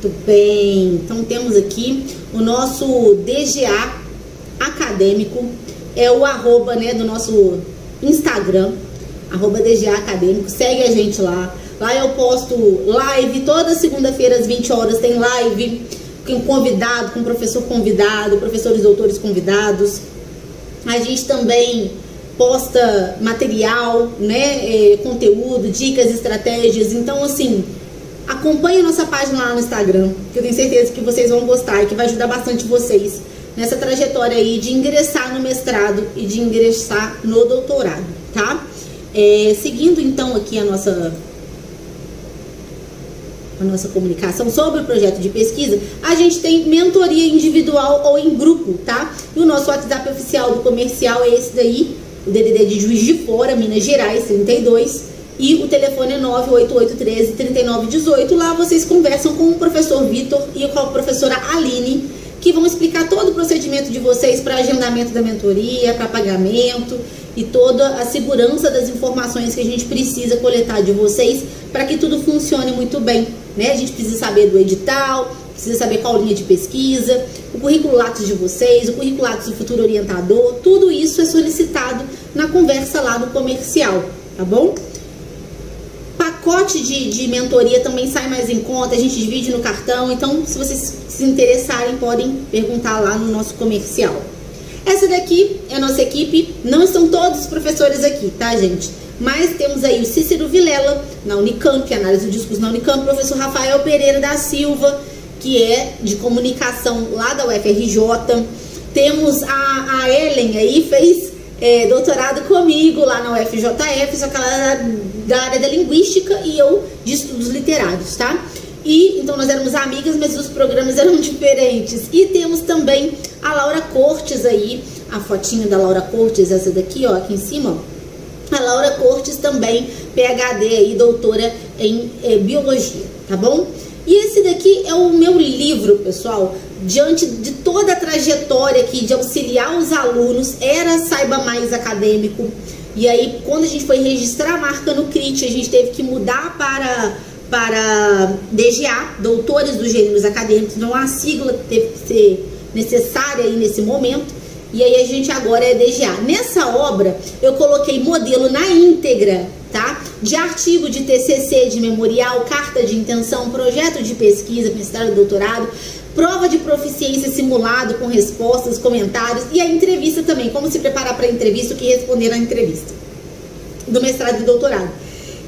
Muito bem, então temos aqui o nosso DGA Acadêmico, é o arroba, né, do nosso Instagram, arroba DGA Acadêmico, segue a gente lá. Lá eu posto live, toda segunda-feira às 20 horas tem live com convidado, com professor convidado, professores doutores convidados. A gente também posta material, né, conteúdo, dicas, estratégias. Então, assim, acompanhe a nossa página lá no Instagram, que eu tenho certeza que vocês vão gostar e que vai ajudar bastante vocês nessa trajetória aí de ingressar no mestrado e de ingressar no doutorado, tá? Seguindo então aqui a nossa comunicação sobre o projeto de pesquisa, a gente tem mentoria individual ou em grupo, tá? E o nosso WhatsApp oficial do comercial é esse daí, o DDD de Juiz de Fora, Minas Gerais, 32, e o telefone é 98813-3918. Lá vocês conversam com o professor Vitor e com a professora Aline, que vão explicar todo o procedimento de vocês para agendamento da mentoria, para pagamento e toda a segurança das informações que a gente precisa coletar de vocês para que tudo funcione muito bem, né? A gente precisa saber do edital, precisa saber qual linha de pesquisa, o currículo Lattes de vocês, o currículo Lattes do futuro orientador, tudo isso é solicitado na conversa lá no comercial, tá bom? Pacote de mentoria também sai mais em conta, a gente divide no cartão, então se vocês se interessarem podem perguntar lá no nosso comercial. Essa daqui é a nossa equipe, não estão todos os professores aqui, tá, gente? Mas temos aí o Cícero Vilela, na Unicamp, análise do discurso na Unicamp, o professor Rafael Pereira da Silva, que é de comunicação lá da UFRJ. Temos a Ellen aí, fez doutorado comigo lá na UFJF, só que ela era da área da linguística e eu de estudos literários, tá? E então nós éramos amigas, mas os programas eram diferentes. E temos também a Laura Cortes aí, a fotinha da Laura Cortes, essa daqui, ó, aqui em cima, ó. A Laura Cortes também, PhD aí, doutora em biologia, tá bom? E esse daqui é o meu livro, pessoal, diante de toda a trajetória aqui de auxiliar os alunos, era Saiba Mais Acadêmico. E aí, quando a gente foi registrar a marca no CRIT, a gente teve que mudar para DGA, Doutores dos Gêneros Acadêmicos, então a sigla teve que ser necessária aí nesse momento, e aí a gente agora é DGA. Nessa obra, eu coloquei modelo na íntegra, tá? De artigo, de TCC, de memorial, carta de intenção, projeto de pesquisa, mestrado e doutorado, prova de proficiência simulado com respostas, comentários, e a entrevista também, como se preparar para a entrevista, o que responder na entrevista do mestrado e doutorado.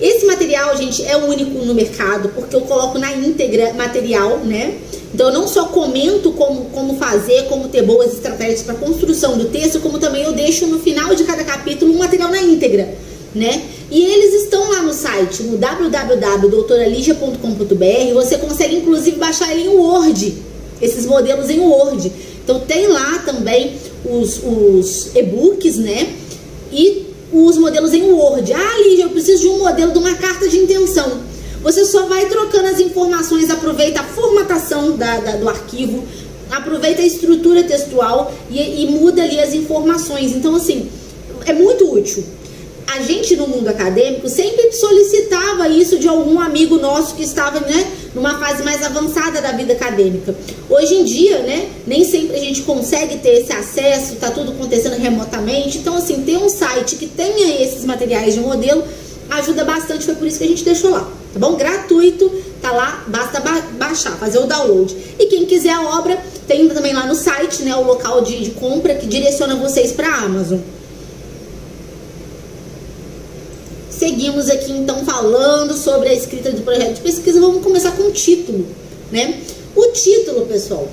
Esse material, gente, é único no mercado, porque eu coloco na íntegra material, né? Então eu não só comento como fazer, como ter boas estratégias para construção do texto, como também eu deixo no final de cada capítulo um material na íntegra, né? E eles estão lá no site, no www.doutoraligia.com.br. Você consegue inclusive baixar ele em Word, esses modelos em Word. Então tem lá também os e-books, né? E os modelos em Word. Ah, Lígia, eu preciso de um modelo de uma carta de intenção. Você só vai trocando as informações, aproveita a formatação do arquivo, aproveita a estrutura textual e muda ali as informações. Então, assim, é muito útil. A gente no mundo acadêmico sempre solicitava isso de algum amigo nosso que estava, né, numa fase mais avançada da vida acadêmica. Hoje em dia, né, nem sempre a gente consegue ter esse acesso, tá tudo acontecendo remotamente. Então, assim, ter um site que tenha esses materiais de modelo ajuda bastante, foi por isso que a gente deixou lá, tá bom? Gratuito, tá lá, basta baixar, fazer o download. E quem quiser a obra, tem também lá no site, né, o local de compra que direciona vocês para a Amazon. Seguimos aqui então falando sobre a escrita do projeto de pesquisa. Vamos começar com o título, né? O título, pessoal,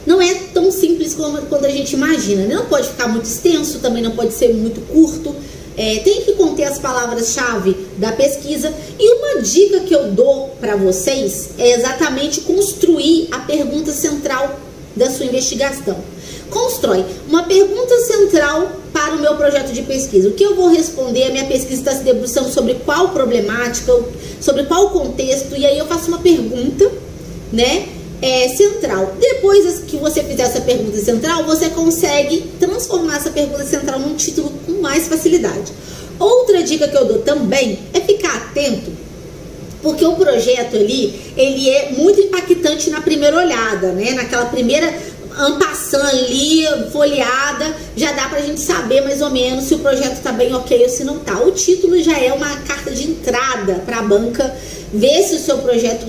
não é tão simples quanto a gente imagina, né? Não pode ficar muito extenso, também não pode ser muito curto. Tem que conter as palavras-chave da pesquisa. E uma dica que eu dou para vocês é exatamente construir a pergunta central da sua investigação. Constrói uma pergunta central para o meu projeto de pesquisa. O que eu vou responder? A minha pesquisa está se debruçando sobre qual problemática, sobre qual contexto, e aí eu faço uma pergunta, né, central. Depois que você fizer essa pergunta central, você consegue transformar essa pergunta central num título com mais facilidade. Outra dica que eu dou também é ficar atento Porque o projeto ali, ele é muito impactante na primeira olhada, né? Naquela primeira ampassando ali, folheada, já dá pra gente saber mais ou menos se o projeto tá bem ok ou se não tá. O título já é uma carta de entrada pra banca ver se o seu projeto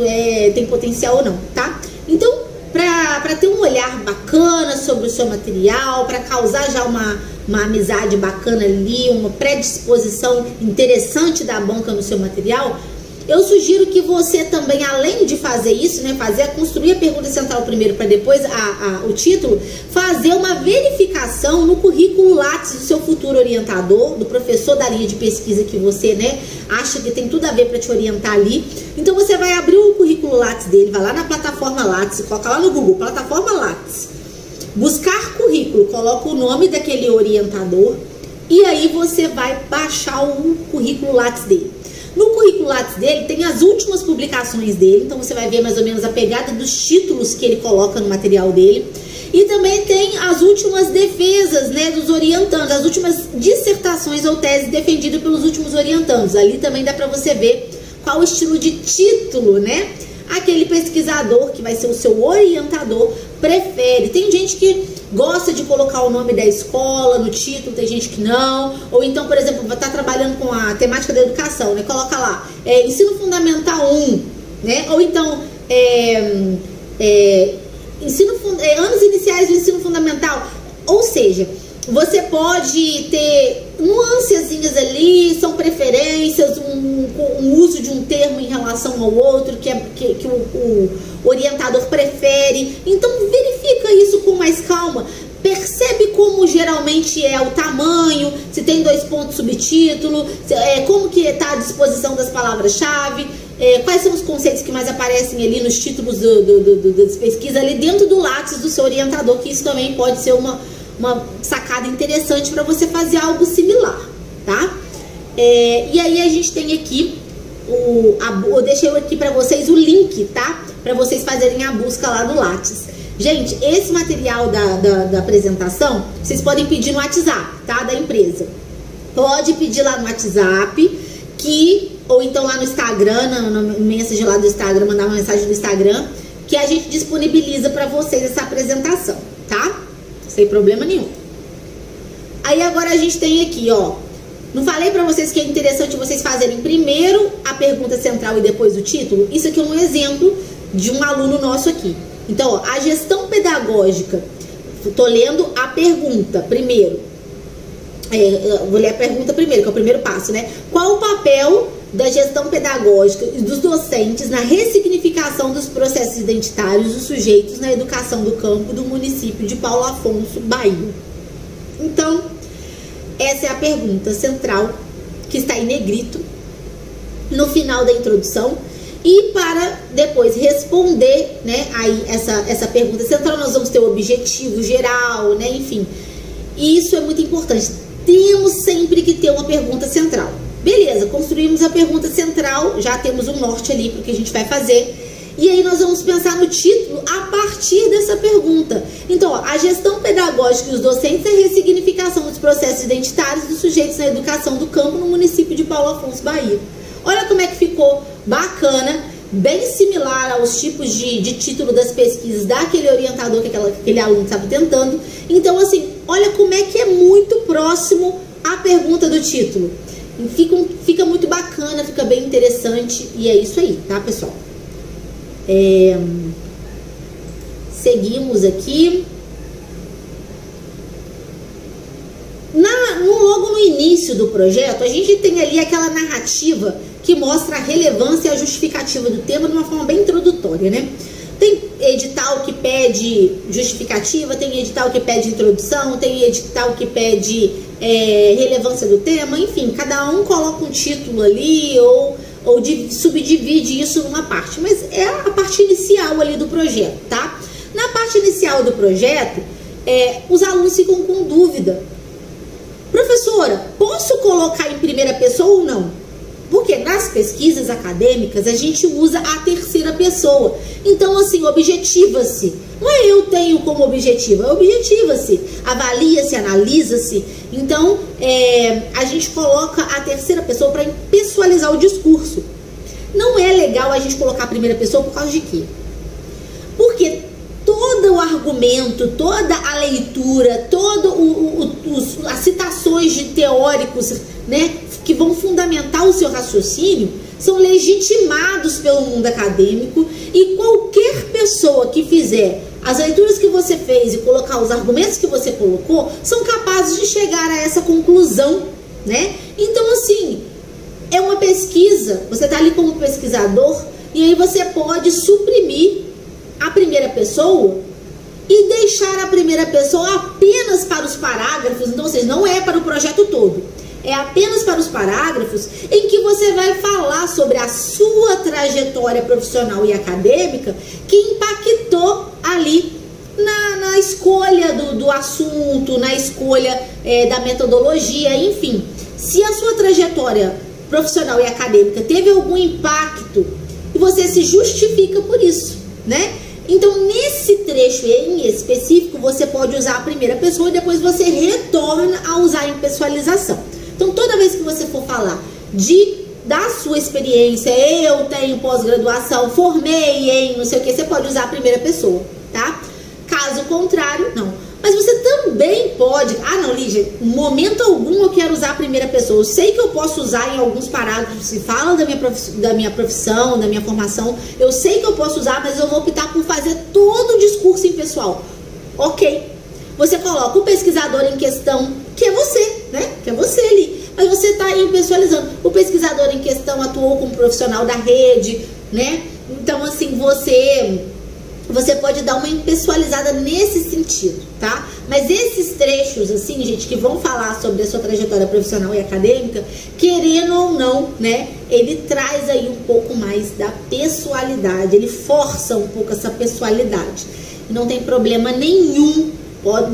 tem potencial ou não, tá? Então, pra ter um olhar bacana sobre o seu material, pra causar já uma amizade bacana ali, uma predisposição interessante da banca no seu material, eu sugiro que você também, além de fazer isso, né, construir a pergunta central primeiro para depois o título, fazer uma verificação no currículo Lattes do seu futuro orientador, do professor da linha de pesquisa que você, né, acha que tem tudo a ver para te orientar ali. Então você vai abrir o currículo Lattes dele, vai lá na plataforma Lattes, coloca lá no Google, plataforma Lattes, buscar currículo, coloca o nome daquele orientador e aí você vai baixar o currículo Lattes dele. No currículo Lattes dele tem as últimas publicações dele, então você vai ver mais ou menos a pegada dos títulos que ele coloca no material dele. E também tem as últimas defesas, né, dos orientandos, as últimas dissertações ou teses defendidas pelos últimos orientandos. Ali também dá para você ver qual o estilo de título, né, aquele pesquisador que vai ser o seu orientador prefere. Tem gente que gosta de colocar o nome da escola no título, tem gente que não. Ou então, por exemplo, vai estar trabalhando com a temática da educação, né? Coloca lá, Ensino Fundamental 1, né? Ou então, anos iniciais do ensino fundamental. Ou seja, você pode ter nuancezinhas ali, são preferências, um uso de um termo em relação ao outro que o orientador prefere. Então verifica isso com mais calma, percebe como geralmente é o tamanho, se tem 2 pontos subtítulo, como que está a disposição das palavras-chave, quais são os conceitos que mais aparecem ali nos títulos das pesquisas ali dentro do Lattes do seu orientador, que isso também pode ser uma sacada interessante para você fazer algo similar, tá? E aí a gente tem aqui, eu deixei aqui para vocês o link, tá? Para vocês fazerem a busca lá no Lattes. Gente, esse material da apresentação, vocês podem pedir no WhatsApp, tá? Da empresa. Pode pedir lá no WhatsApp, ou então lá no Instagram, no mensagem lá do Instagram, mandar uma mensagem do Instagram, que a gente disponibiliza para vocês essa apresentação, tá? Sem problema nenhum. Aí agora a gente tem aqui, ó. Não falei pra vocês que é interessante vocês fazerem primeiro a pergunta central e depois o título? Isso aqui é um exemplo de um aluno nosso aqui. Então, ó, a gestão pedagógica. Tô lendo a pergunta primeiro. Vou ler a pergunta primeiro, que é o primeiro passo, né? Qual o papel da gestão pedagógica e dos docentes na ressignificação dos processos identitários dos sujeitos na educação do campo do município de Paulo Afonso, Bahia? Então, essa é a pergunta central que está em negrito no final da introdução. E para depois responder, né, aí essa pergunta central, nós vamos ter o objetivo geral, né, enfim. E isso é muito importante. Temos sempre que ter uma pergunta central. Beleza, construímos a pergunta central, já temos um norte ali para o que a gente vai fazer. E aí nós vamos pensar no título a partir dessa pergunta. Então, ó, a gestão pedagógica e os docentes é a ressignificação dos processos identitários dos sujeitos na educação do campo no município de Paulo Afonso, Bahia. Olha como é que ficou bacana, bem similar aos tipos de título das pesquisas daquele orientador que aquele aluno estava tentando. Então, assim, olha como é que é muito próximo à pergunta do título. Fica muito bacana, fica bem interessante e é isso aí, tá, pessoal? Seguimos aqui. Logo no início do projeto, a gente tem ali aquela narrativa que mostra a relevância e a justificativa do tema de uma forma bem introdutória, né? Tem edital que pede justificativa, tem edital que pede introdução, tem edital que pede relevância do tema, enfim, cada um coloca um título ali ou subdivide isso numa parte, mas é a parte inicial ali do projeto, tá? Na parte inicial do projeto, os alunos ficam com dúvida. Professora, posso colocar em primeira pessoa ou não? Porque nas pesquisas acadêmicas a gente usa a terceira pessoa. Então, assim, objetiva-se. Não é eu tenho como objetivo, é objetiva-se. Avalia-se, analisa-se. Então, a gente coloca a terceira pessoa para pessoalizar o discurso. Não é legal a gente colocar a primeira pessoa por causa de quê? Porque todo o argumento, toda a leitura, as citações de teóricos, né, que vão fundamentar o seu raciocínio, são legitimados pelo mundo acadêmico, e qualquer pessoa que fizer as leituras que você fez e colocar os argumentos que você colocou, são capazes de chegar a essa conclusão, né? Então, assim, é uma pesquisa, você está ali como pesquisador, e aí você pode suprimir a primeira pessoa e deixar a primeira pessoa apenas para os parágrafos. Então, ou seja, não é para o projeto todo, é apenas para os parágrafos em que você vai falar sobre a sua trajetória profissional e acadêmica que impactou ali na escolha do assunto, na escolha da metodologia, enfim. Se a sua trajetória profissional e acadêmica teve algum impacto e você se justifica por isso, né? Então, nesse trecho em específico, você pode usar a primeira pessoa e depois você retorna a usar a impessoalização. Então, toda vez que você for falar da sua experiência, eu tenho pós-graduação, formei em não sei o que, você pode usar a primeira pessoa, tá? Caso contrário, não. Mas você também pode... Ah, não, Lígia, em momento algum eu quero usar a primeira pessoa. Eu sei que eu posso usar em alguns parágrafos que falam da minha profissão, da minha formação. Eu sei que eu posso usar, mas eu vou optar por fazer todo o discurso impessoal. Ok. Você coloca o pesquisador em questão, que é você, né? Que é você ali. Mas você está impessoalizando. O pesquisador em questão atuou como profissional da rede, né? Então, assim, você pode dar uma impessoalizada nesse sentido, tá? Mas esses trechos, assim, gente, que vão falar sobre a sua trajetória profissional e acadêmica, querendo ou não, né, ele traz aí um pouco mais da pessoalidade, ele força um pouco essa pessoalidade. E não tem problema nenhum,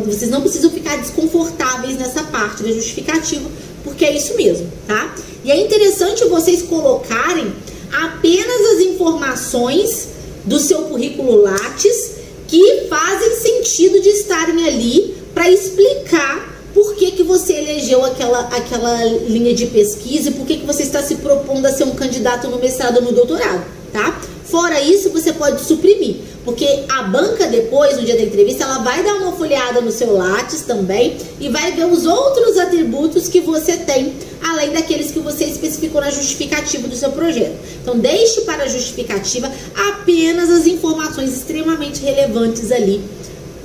vocês não precisam ficar desconfortáveis nessa parte da justificativa, porque é isso mesmo, tá? E é interessante vocês colocarem apenas as informações do seu currículo Lattes que fazem sentido de estarem ali para explicar por que você elegeu aquela linha de pesquisa e por que você está se propondo a ser um candidato no mestrado ou no doutorado, tá? Fora isso, você pode suprimir, porque a banca depois, no dia da entrevista, ela vai dar uma folheada no seu Lattes também e vai ver os outros atributos que você tem, além daqueles que você especificou na justificativa do seu projeto. Então, deixe para a justificativa apenas as informações extremamente relevantes ali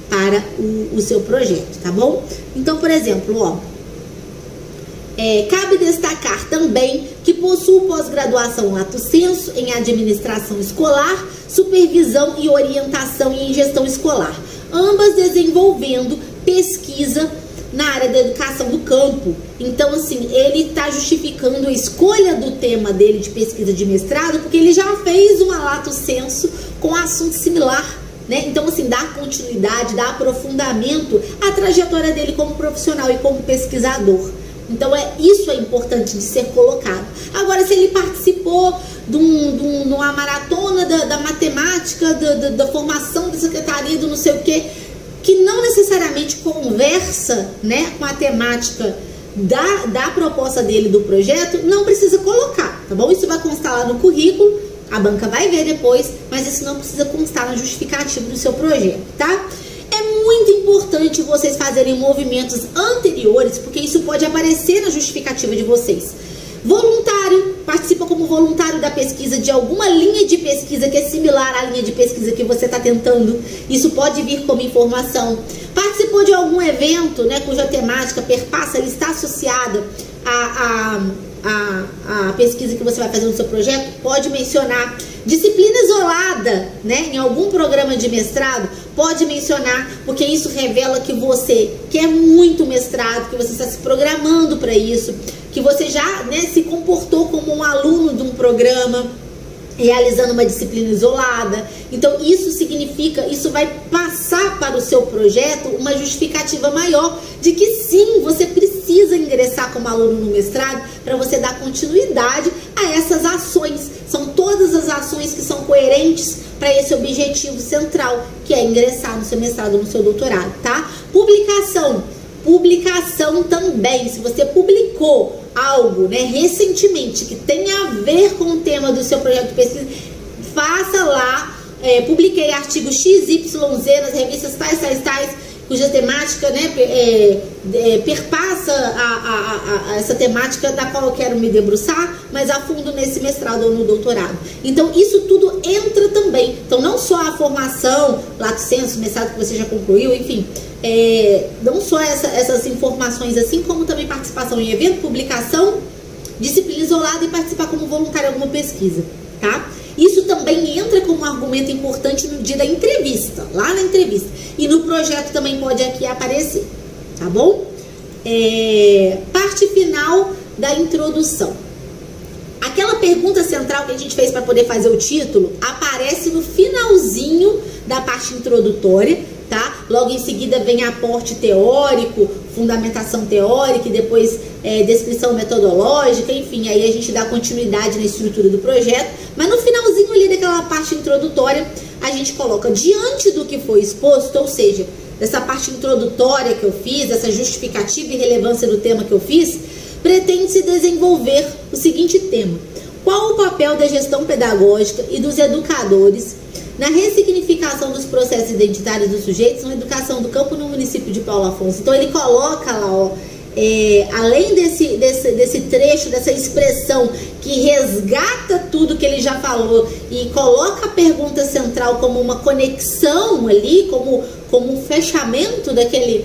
para o seu projeto, tá bom? Então, por exemplo, ó, cabe destacar também que possui pós-graduação lato sensu em administração escolar, supervisão e orientação em gestão escolar, ambas desenvolvendo pesquisa na área da educação do campo. Então, assim, ele está justificando a escolha do tema dele de pesquisa de mestrado, porque ele já fez uma lato sensu com assunto similar, né? Então, assim, dá continuidade, dá aprofundamento à trajetória dele como profissional e como pesquisador. Então, isso é importante de ser colocado. Agora, se ele participou de uma maratona da matemática, da formação da secretaria, do não sei o quê, que não necessariamente conversa, né, com a temática da proposta dele, do projeto, não precisa colocar, tá bom? Isso vai constar lá no currículo, a banca vai ver depois, mas isso não precisa constar na justificativa do seu projeto, tá? É muito importante vocês fazerem movimentos anteriores, porque isso pode aparecer na justificativa de vocês. Voluntário, participa como voluntário da pesquisa de alguma linha de pesquisa que é similar à linha de pesquisa que você está tentando. Isso pode vir como informação. Participou de algum evento, né, cuja temática perpassa, ele está associada a pesquisa que você vai fazer no seu projeto, pode mencionar. Disciplina isolada, né, em algum programa de mestrado, pode mencionar, porque isso revela que você quer muito mestrado, que você está se programando para isso, que você já, né, se comportou como um aluno de um programa, realizando uma disciplina isolada. Então isso significa, isso vai passar para o seu projeto uma justificativa maior de que sim, você precisa ingressar como aluno no mestrado para você dar continuidade a essas ações. São todas as ações que são coerentes para esse objetivo central, que é ingressar no seu mestrado ou no seu doutorado, tá? Publicação. Publicação também, se você publicou algo, né, recentemente que tenha a ver com o tema do seu projeto de pesquisa, faça lá, publiquei artigo XYZ nas revistas tais, cuja temática, né, perpassa essa temática da qual eu quero me debruçar, mas a fundo nesse mestrado ou no doutorado. Então, isso tudo entra também. Então, não só a formação, lato sensu, mestrado que você já concluiu, enfim, não só essas informações, assim como também participação em evento, publicação, disciplina isolada e participar como voluntário em alguma pesquisa, tá? Isso também entra como um argumento importante no dia da entrevista, lá na entrevista. E no projeto também pode aqui aparecer, tá bom? Parte final da introdução. Aquela pergunta central que a gente fez para poder fazer o título aparece no finalzinho da parte introdutória, tá? Logo em seguida vem aporte teórico, fundamentação teórica e depois descrição metodológica, enfim, aí a gente dá continuidade na estrutura do projeto, mas no finalzinho ali daquela parte introdutória a gente coloca diante do que foi exposto, ou seja, dessa parte introdutória que eu fiz, essa justificativa e relevância do tema que eu fiz, pretende-se desenvolver o seguinte tema: qual o papel da gestão pedagógica e dos educadores na ressignificação dos processos identitários dos sujeitos na educação do campo no município de Paulo Afonso. Então ele coloca lá, ó, além desse trecho, dessa expressão que resgata tudo que ele já falou e coloca a pergunta central como uma conexão ali, como um fechamento daquela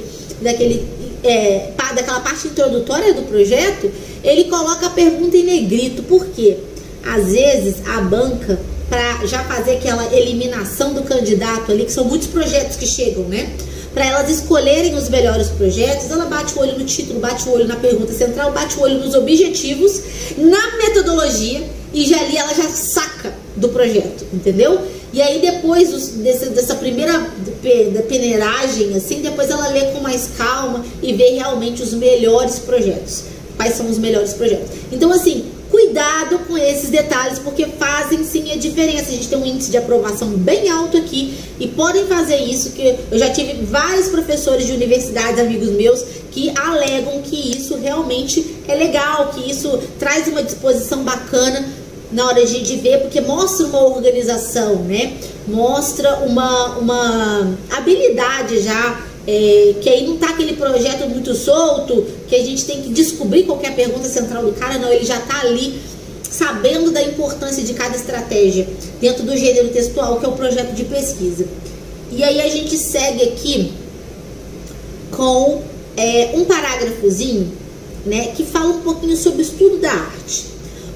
parte introdutória do projeto, ele coloca a pergunta em negrito. Por quê? Às vezes a banca, para já fazer aquela eliminação do candidato ali, que são muitos projetos que chegam, né? Para elas escolherem os melhores projetos, ela bate o olho no título, bate o olho na pergunta central, bate o olho nos objetivos, na metodologia, e já ali ela já saca do projeto, entendeu? E aí depois dessa primeira peneiragem, assim, depois ela lê com mais calma e vê realmente os melhores projetos. Quais são os melhores projetos? Então, assim, cuidado com esses detalhes, porque fazem sim a diferença. A gente tem um índice de aprovação bem alto aqui e podem fazer isso, que eu já tive vários professores de universidades, amigos meus, que alegam que isso realmente é legal, que isso traz uma disposição bacana na hora de ver, porque mostra uma organização, né? Mostra uma habilidade já, que aí não tá aquele projeto muito solto, que a gente tem que descobrir qual que é a pergunta central do cara, não, ele já tá ali sabendo da importância de cada estratégia dentro do gênero textual, que é o projeto de pesquisa. E aí a gente segue aqui com um parágrafozinho, né, que fala um pouquinho sobre o estudo da arte.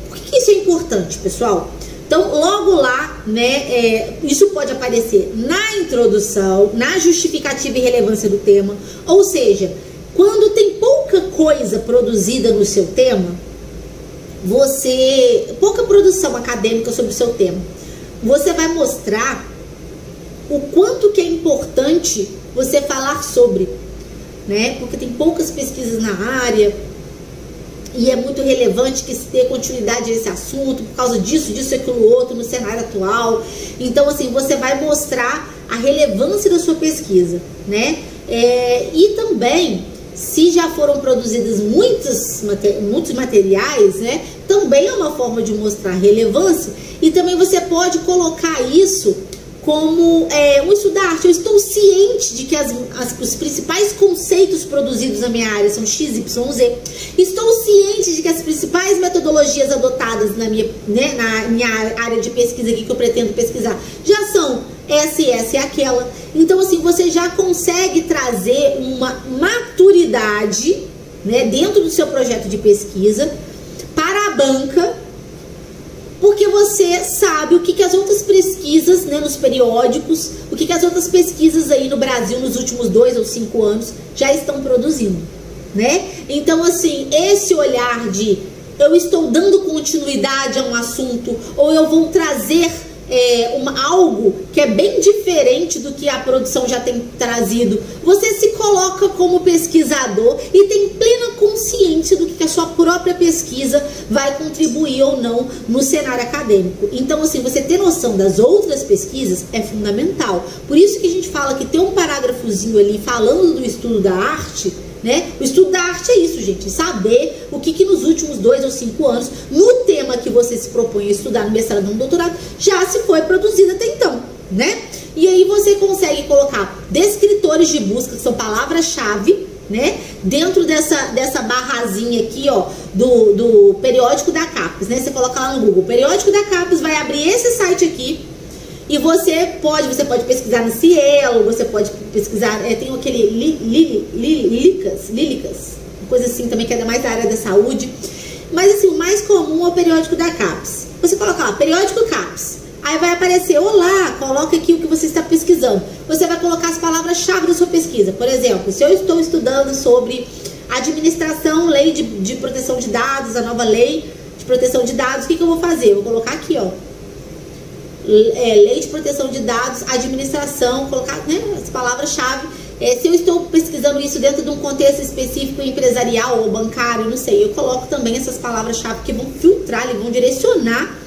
Por que isso é importante, pessoal? Então, logo lá, né, isso pode aparecer na introdução, na justificativa e relevância do tema, ou seja, quando tem pouca coisa produzida no seu tema, pouca produção acadêmica sobre o seu tema, você vai mostrar o quanto que é importante você falar sobre, né, porque tem poucas pesquisas na área, e é muito relevante que se dê continuidade a esse assunto, por causa disso, aquilo outro, no cenário atual. Então, assim, você vai mostrar a relevância da sua pesquisa, né? E também, se já foram produzidos muitos materiais, né? Também é uma forma de mostrar relevância. E também você pode colocar isso como um estudo da arte. Eu estou ciente de que os principais conceitos produzidos na minha área são XYZ. Estou ciente de que as principais metodologias adotadas na minha área de pesquisa aqui, que eu pretendo pesquisar, já são essa e aquela. Então, assim, você já consegue trazer uma maturidade, né, dentro do seu projeto de pesquisa para a banca, porque você sabe o que as outras pesquisas, né, nos periódicos, o que as outras pesquisas aí no Brasil nos últimos 2 ou 5 anos já estão produzindo, né? Então, assim, esse olhar de eu estou dando continuidade a um assunto, ou eu vou trazer algo que é bem diferente do que a produção já tem trazido, você se coloca como pesquisador e tem plena consciência do que a sua própria pesquisa vai contribuir ou não no cenário acadêmico. Então, assim, você ter noção das outras pesquisas é fundamental. Por isso que a gente fala que ter um parágrafozinho ali falando do estudo da arte né? O estudo da arte é isso, gente, saber o que nos últimos 2 ou 5 anos, no tema que você se propõe a estudar no mestrado ou no doutorado, já se foi produzido até então, né? E aí você consegue colocar descritores de busca, que são palavras-chave, né? Dentro dessa barrazinha aqui, ó, do periódico da CAPES, né? Você coloca lá no Google, periódico da CAPES, vai abrir esse site aqui. E você pode pesquisar no Cielo, você pode pesquisar, tem aquele Lílicas, uma coisa assim também, que é mais da área da saúde. Mas assim, o mais comum é o periódico da CAPES. Você coloca lá, periódico CAPES. Aí vai aparecer, olá, coloca aqui o que você está pesquisando. Você vai colocar as palavras-chave da sua pesquisa. Por exemplo, se eu estou estudando sobre administração, lei de proteção de dados, a nova lei de proteção de dados, o que eu vou fazer? Eu vou colocar aqui, ó. Lei de proteção de dados, administração, colocar, né, as palavras-chave. Se eu estou pesquisando isso dentro de um contexto específico empresarial ou bancário, não sei, eu coloco também essas palavras-chave que vão filtrar e vão direcionar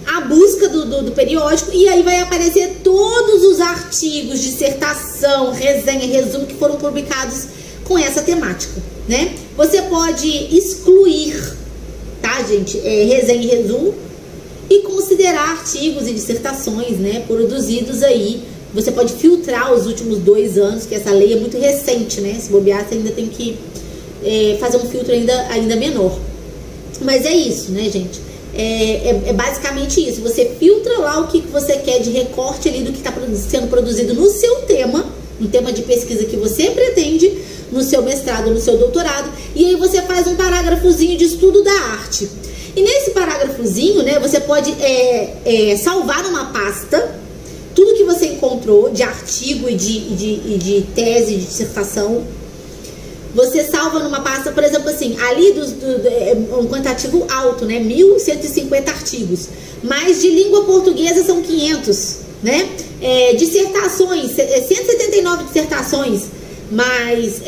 a busca do periódico, e aí vai aparecer todos os artigos, dissertação, resenha, resumo que foram publicados com essa temática, né? Você pode excluir, tá, gente, resenha e resumo, e considerar artigos e dissertações, né, produzidos aí. Você pode filtrar os últimos 2 anos, que essa lei é muito recente, né? Se bobear, você ainda tem que fazer um filtro ainda menor. Mas é isso, né, gente? É basicamente isso. Você filtra lá o que você quer de recorte ali do que está sendo produzido no seu tema, no tema de pesquisa que você pretende, no seu mestrado, no seu doutorado, e aí você faz um parágrafozinho de estudo da arte. E nesse parágrafozinho, né, você pode salvar numa pasta tudo que você encontrou de artigo e de tese, de dissertação. Você salva numa pasta, por exemplo, assim, ali um quantitativo alto, né, 1.150 artigos, mas de língua portuguesa são 500, né, dissertações, 179 dissertações, mas,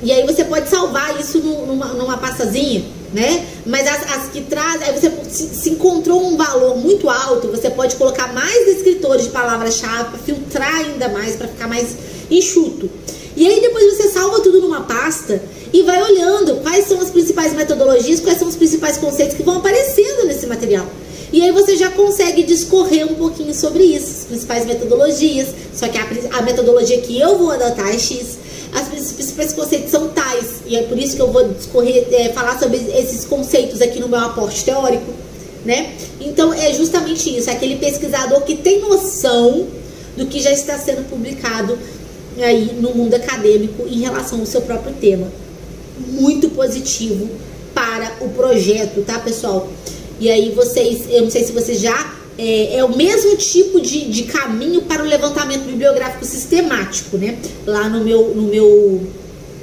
e aí você pode salvar isso numa pastazinha, né, mas as que trazem, aí você se encontrou um valor muito alto, você pode colocar mais descritores de palavra-chave para filtrar ainda mais, para ficar mais enxuto. E aí depois você salva tudo numa pasta e vai olhando quais são as principais metodologias, quais são os principais conceitos que vão aparecendo nesse material. E aí você já consegue discorrer um pouquinho sobre isso, as principais metodologias, só que a metodologia que eu vou adotar é X, os principais conceitos são tais, e é por isso que eu vou discorrer, falar sobre esses conceitos aqui no meu aporte teórico, né? Então é justamente isso, é aquele pesquisador que tem noção do que já está sendo publicado aí no mundo acadêmico em relação ao seu próprio tema. Muito positivo para o projeto, tá, pessoal? E aí vocês, eu não sei se vocês já... É o mesmo tipo de caminho para o levantamento bibliográfico sistemático, né? Lá no meu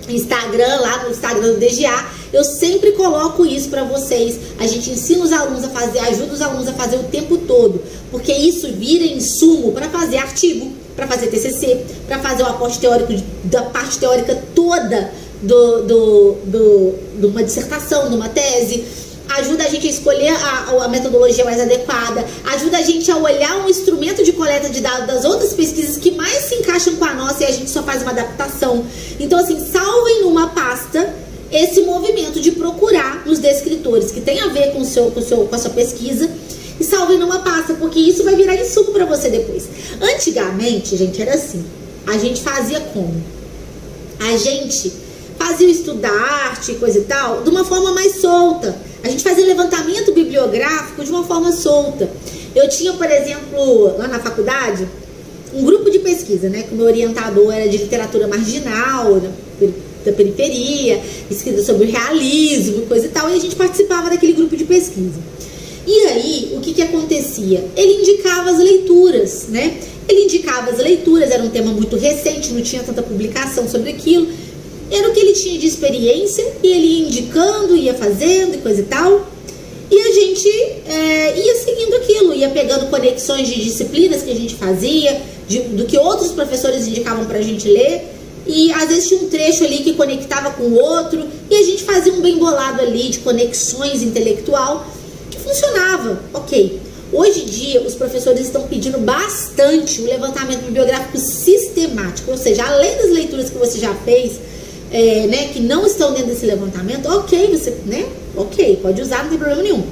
Instagram, lá no Instagram do DGA, eu sempre coloco isso para vocês. A gente ensina os alunos a fazer, ajuda os alunos a fazer o tempo todo, porque isso vira insumo para fazer artigo, para fazer TCC, para fazer o aporte teórico da parte teórica toda de uma dissertação, de uma tese. Ajuda a gente a escolher a metodologia mais adequada, ajuda a gente a olhar um instrumento de coleta de dados das outras pesquisas que mais se encaixam com a nossa e a gente só faz uma adaptação. Então, assim, salvem numa pasta esse movimento de procurar nos descritores que tem a ver com a sua pesquisa, e salvem numa pasta, porque isso vai virar insumo para você depois. Antigamente, gente, era assim, a gente fazia como? A gente fazia o estudo da arte e coisa e tal de uma forma mais solta. A gente fazia levantamento bibliográfico de uma forma solta. Eu tinha, por exemplo, lá na faculdade, um grupo de pesquisa, né? Que o meu orientador era de literatura marginal, da periferia, escrita sobre o realismo e coisa e tal, e a gente participava daquele grupo de pesquisa. E aí, o que acontecia? Ele indicava as leituras, né? Ele indicava as leituras, era um tema muito recente, não tinha tanta publicação sobre aquilo. Era o que ele tinha de experiência, e ele ia indicando, ia fazendo e coisa e tal. E a gente ia seguindo aquilo, ia pegando conexões de disciplinas que a gente fazia, do que outros professores indicavam pra gente ler. E às vezes tinha um trecho ali que conectava com o outro, e a gente fazia um bem bolado ali de conexões intelectual, que funcionava, ok. Hoje em dia, os professores estão pedindo bastante o levantamento bibliográfico sistemático, ou seja, além das leituras que você já fez, né, que não estão dentro desse levantamento, ok, você, né, ok, pode usar, não tem problema nenhum.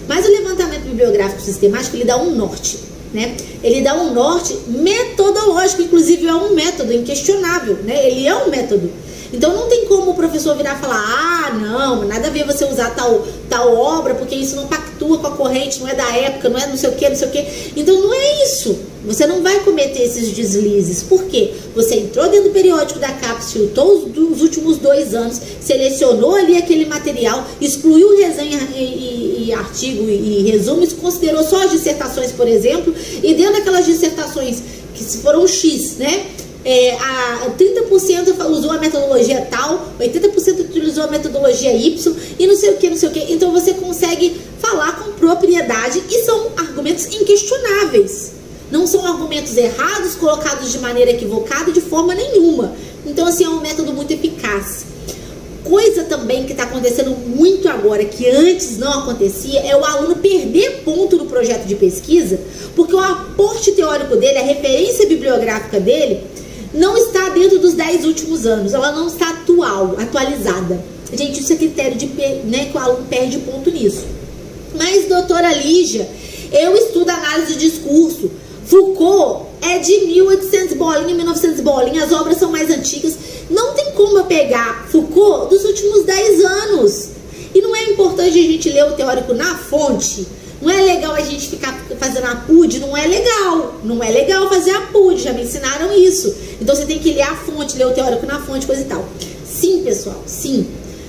Mas o levantamento bibliográfico sistemático, ele dá um norte, né? Ele dá um norte metodológico, inclusive é um método inquestionável, né? Ele é um método. Então não tem como o professor virar e falar, ah, não, nada a ver você usar tal obra, porque isso não pactua com a corrente, não é da época, não é não sei o que, não sei o que. Então não é isso. Você não vai cometer esses deslizes. Por quê? Você entrou dentro do periódico da CAPES, filtrou os últimos 2 anos, selecionou ali aquele material, excluiu resenha e artigo e resumos, considerou só as dissertações, por exemplo, e dentro daquelas dissertações que foram X, né? 30% usou a metodologia tal, 80% utilizou a metodologia Y e não sei o que, não sei o que. Então você consegue falar com propriedade e são argumentos inquestionáveis. Não são argumentos errados, colocados de maneira equivocada, de forma nenhuma. Então, assim, é um método muito eficaz. Coisa também que está acontecendo muito agora, que antes não acontecia, é o aluno perder ponto no projeto de pesquisa, porque o aporte teórico dele, a referência bibliográfica dele, não está dentro dos 10 últimos anos, ela não está atualizada. Gente, isso é critério de, né, que o aluno perde ponto nisso. Mas, doutora Lígia, eu estudo análise de discurso. Foucault é de 1800 bolinha, 1900 bolinha, as obras são mais antigas. Não tem como eu pegar Foucault dos últimos 10 anos. E não é importante a gente ler o teórico na fonte. Não é legal a gente ficar fazendo a PUD, não é legal. Não é legal fazer a PUD, já me ensinaram isso. Então você tem que ler a fonte, ler o teórico na fonte, coisa e tal. Sim, pessoal, sim.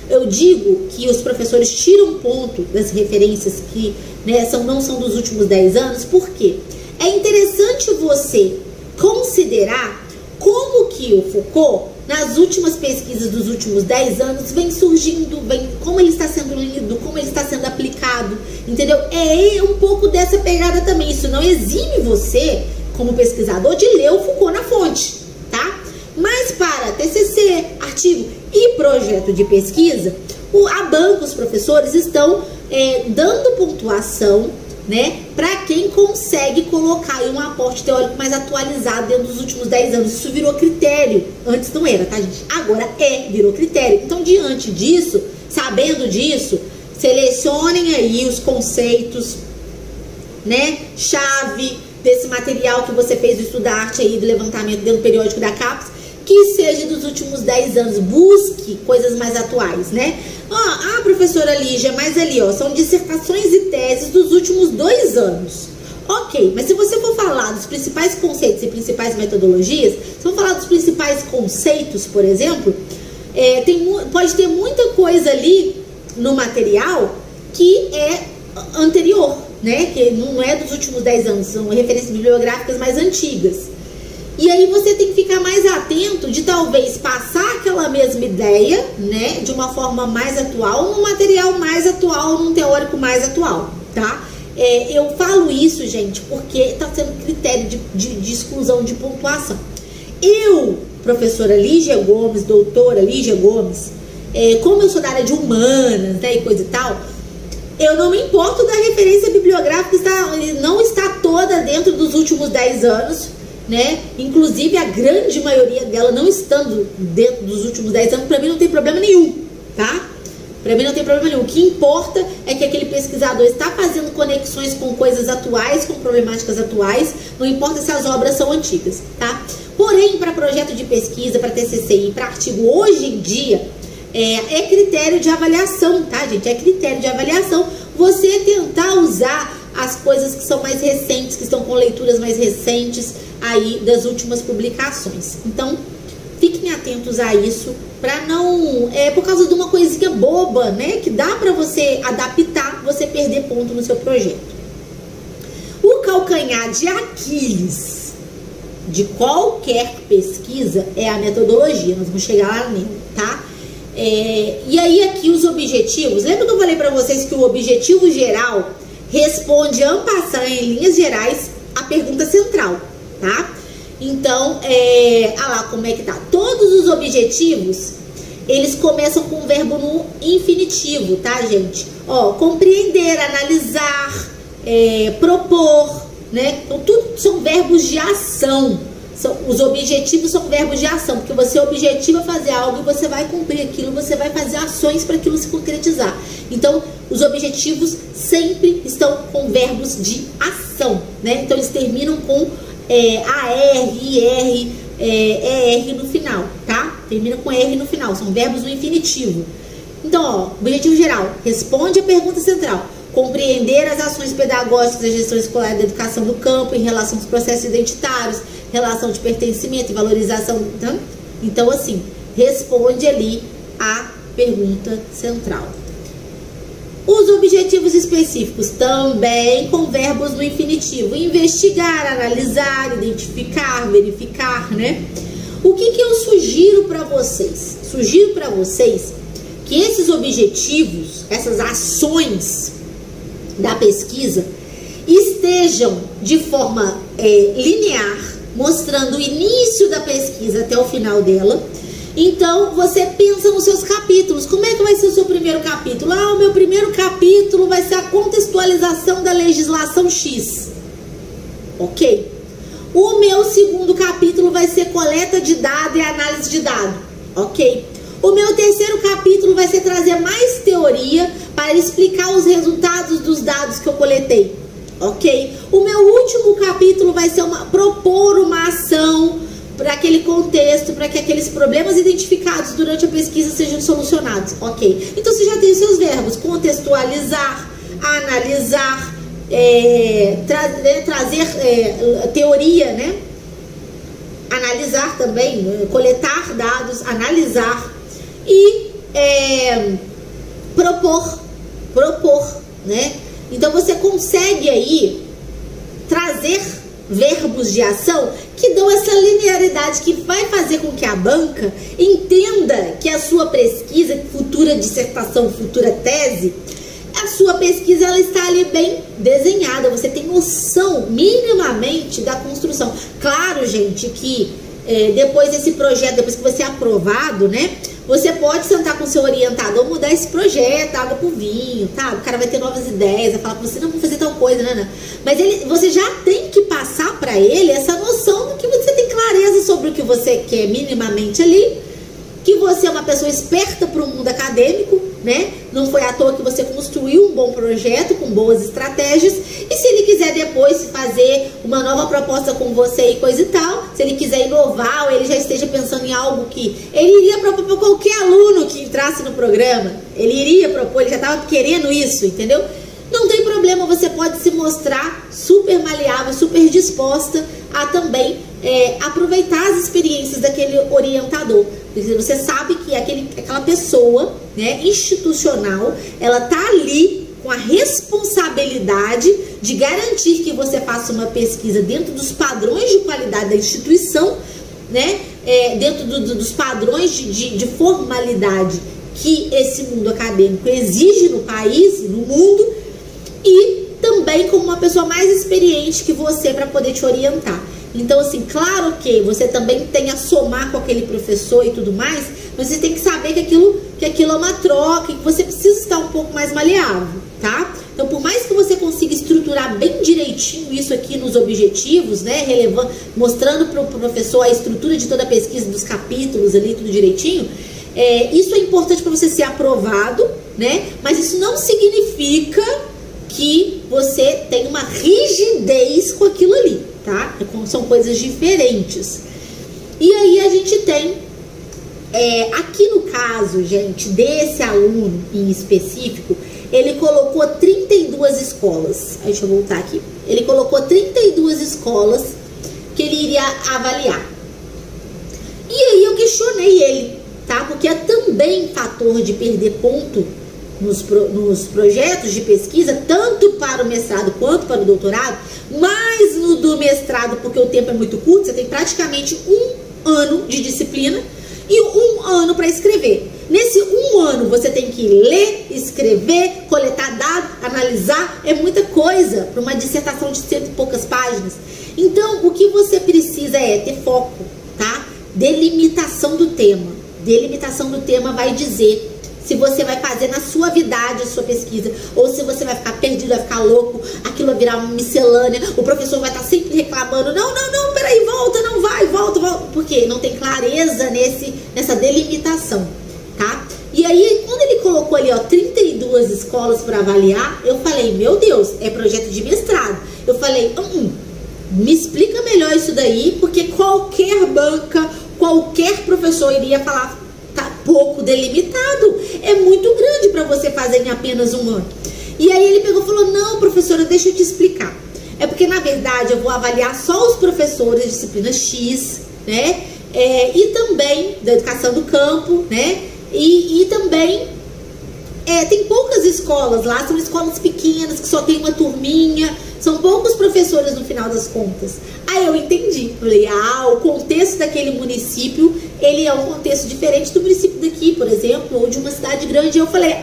Eu digo que os professores tiram ponto das referências que, né, não são dos últimos 10 anos, por quê? É interessante você considerar como que o Foucault, nas últimas pesquisas dos últimos 10 anos, vem surgindo, como ele está sendo lido, como ele está sendo aplicado, entendeu? É um pouco dessa pegada também. Isso não exime você, como pesquisador, de ler o Foucault na fonte, tá? Mas para TCC, artigo e projeto de pesquisa, a banca, os professores estão dando pontuação, né, para quem consegue colocar aí um aporte teórico mais atualizado dentro dos últimos 10 anos. Isso virou critério. Antes não era, tá, gente? Agora virou critério. Então, diante disso, sabendo disso, selecionem aí os conceitos, né, chave desse material que você fez do Estudarte aí, do levantamento dentro do periódico da CAPES, que seja dos últimos 10 anos. Busque coisas mais atuais, né? Professora Lígia, mas ali, ó, são dissertações e teses dos últimos 2 anos. Ok, mas se você for falar dos principais conceitos e principais metodologias, se for falar dos principais conceitos, por exemplo, pode ter muita coisa ali no material que é anterior, né? Que não é dos últimos 10 anos, são referências bibliográficas mais antigas. E aí você tem que ficar mais atento de talvez passar aquela mesma ideia, né, de uma forma mais atual, num material mais atual, num teórico mais atual, tá? Eu falo isso, gente, porque está sendo critério de exclusão de pontuação. Eu, professora Lígia Gomes, doutora Lígia Gomes, como eu sou da área de humanas, né, e coisa e tal, eu não me importo da referência bibliográfica, não está toda dentro dos últimos 10 anos, né? Inclusive a grande maioria dela não estando dentro dos últimos 10 anos, para mim não tem problema nenhum, tá? Para mim não tem problema nenhum. O que importa é que aquele pesquisador está fazendo conexões com coisas atuais, com problemáticas atuais, não importa se as obras são antigas, tá? Porém, para projeto de pesquisa, para TCC e para artigo, hoje em dia, é critério de avaliação, tá, gente? É critério de avaliação você tentar usar as coisas que são mais recentes, que estão com leituras mais recentes aí das últimas publicações. Então, fiquem atentos a isso, para não, por causa de uma coisinha boba, né, que dá para você adaptar, você perder ponto no seu projeto. O calcanhar de Aquiles de qualquer pesquisa é a metodologia, nós vamos chegar lá nele, tá? E aí aqui os objetivos, lembra que eu falei para vocês que o objetivo geral responde en passant, em linhas gerais, a pergunta central, tá? Então, lá como é que tá. Todos os objetivos, eles começam com o verbo no infinitivo, tá, gente? Ó, compreender, analisar, propor, né? Então tudo são verbos de ação. Os objetivos são verbos de ação, porque você objetiva fazer algo e você vai cumprir aquilo, você vai fazer ações para aquilo se concretizar. Então, os objetivos sempre estão com verbos de ação, né? Então, eles terminam com AR, IR, ER no final, tá? Termina com R no final, são verbos no infinitivo. Então, ó, objetivo geral, responde a pergunta central. Compreender as ações pedagógicas da gestão escolar e da educação no campo em relação aos processos identitários, relação de pertencimento e valorização. Então, assim, responde ali a pergunta central. Os objetivos específicos também com verbos no infinitivo. Investigar, analisar, identificar, verificar, né? O que eu sugiro para vocês? Sugiro para vocês que esses objetivos, essas ações da pesquisa, estejam de forma linear, mostrando o início da pesquisa até o final dela. Então, você pensa nos seus capítulos. Como é que vai ser o seu primeiro capítulo? Ah, o meu primeiro capítulo vai ser a contextualização da legislação X. Ok. O meu segundo capítulo vai ser coleta de dado e análise de dado. Ok. O meu terceiro capítulo vai ser trazer mais teoria para explicar os resultados dos dados que eu coletei. Ok? O meu último capítulo vai ser propor uma ação para aquele contexto, para que aqueles problemas identificados durante a pesquisa sejam solucionados. Ok? Então você já tem os seus verbos: contextualizar, analisar, trazer teoria, né? Analisar também, coletar dados, analisar e propor, né? Então você consegue aí trazer verbos de ação que dão essa linearidade, que vai fazer com que a banca entenda que a sua pesquisa, futura dissertação, futura tese, a sua pesquisa ela está ali bem desenhada, você tem noção minimamente da construção. Claro, gente, que depois desse projeto, depois que você é aprovado, né, você pode sentar com o seu orientador, mudar esse projeto, água pro vinho, tá? O cara vai ter novas ideias, vai falar pra você, não, vou fazer tal coisa, né? Mas você já tem que passar pra ele essa noção do que você tem clareza sobre o que você quer minimamente ali, que você é uma pessoa esperta pro mundo acadêmico, né? Não foi à toa que você construiu um bom projeto com boas estratégias. E se ele quiser depois fazer uma nova proposta com você e coisa e tal, se ele quiser inovar ou ele já esteja pensando em algo que ele iria propor para qualquer aluno que entrasse no programa, ele iria propor, ele já estava querendo isso, entendeu? Não tem problema, você pode se mostrar super maleável, super disposta a também aproveitar as experiências daquele orientador. Você sabe que aquela pessoa, né, institucional, ela tá ali com a responsabilidade de garantir que você faça uma pesquisa dentro dos padrões de qualidade da instituição, né, dentro dos padrões de formalidade que esse mundo acadêmico exige no país, no mundo, e também como uma pessoa mais experiente que você para poder te orientar. Então, assim, claro que você também tem a somar com aquele professor e tudo mais, mas você tem que saber que aquilo é uma troca e que você precisa estar um pouco mais maleável, tá? Então, por mais que você consiga estruturar bem direitinho isso aqui nos objetivos, né, mostrando para o professor a estrutura de toda a pesquisa, dos capítulos ali, tudo direitinho, isso é importante para você ser aprovado, né? Mas isso não significa que você tem uma rigidez com aquilo ali, tá? São coisas diferentes. E aí a gente tem, aqui no caso, gente, desse aluno em específico, ele colocou 32 escolas. Deixa eu voltar aqui. Ele colocou 32 escolas que ele iria avaliar. E aí eu questionei ele, tá? Porque é também fator de perder ponto nos projetos de pesquisa, tanto para o mestrado quanto para o doutorado, mas no do mestrado, porque o tempo é muito curto, você tem praticamente 1 ano de disciplina e 1 ano para escrever. Nesse 1 ano você tem que ler, escrever, coletar dados, analisar, é muita coisa para uma dissertação de 100 e poucas páginas. Então, o que você precisa é ter foco, tá? Delimitação do tema. Delimitação do tema vai dizer se você vai fazer na sua vidade a sua pesquisa, ou se você vai ficar perdido, vai ficar louco, aquilo vai virar uma miscelânea, o professor vai estar sempre reclamando, não, peraí, volta, não vai, volta, porque não tem clareza nessa delimitação, tá? E aí, quando ele colocou ali, ó, 32 escolas para avaliar, eu falei, meu Deus, é projeto de mestrado. Eu falei, me explica melhor isso daí, porque qualquer banca, qualquer professor iria falar, tá pouco delimitado, é muito grande para você fazer em apenas um ano. E aí ele pegou e falou, não, professora, deixa eu te explicar. É porque, na verdade, eu vou avaliar só os professores da disciplina X, né? E também da educação do campo, né? E também tem poucas escolas lá, são escolas pequenas que só tem uma turminha, são poucos professores no final das contas. Aí eu entendi, falei, o contexto daquele município, ele é um contexto diferente do município daqui, por exemplo, ou de uma cidade grande. Eu falei,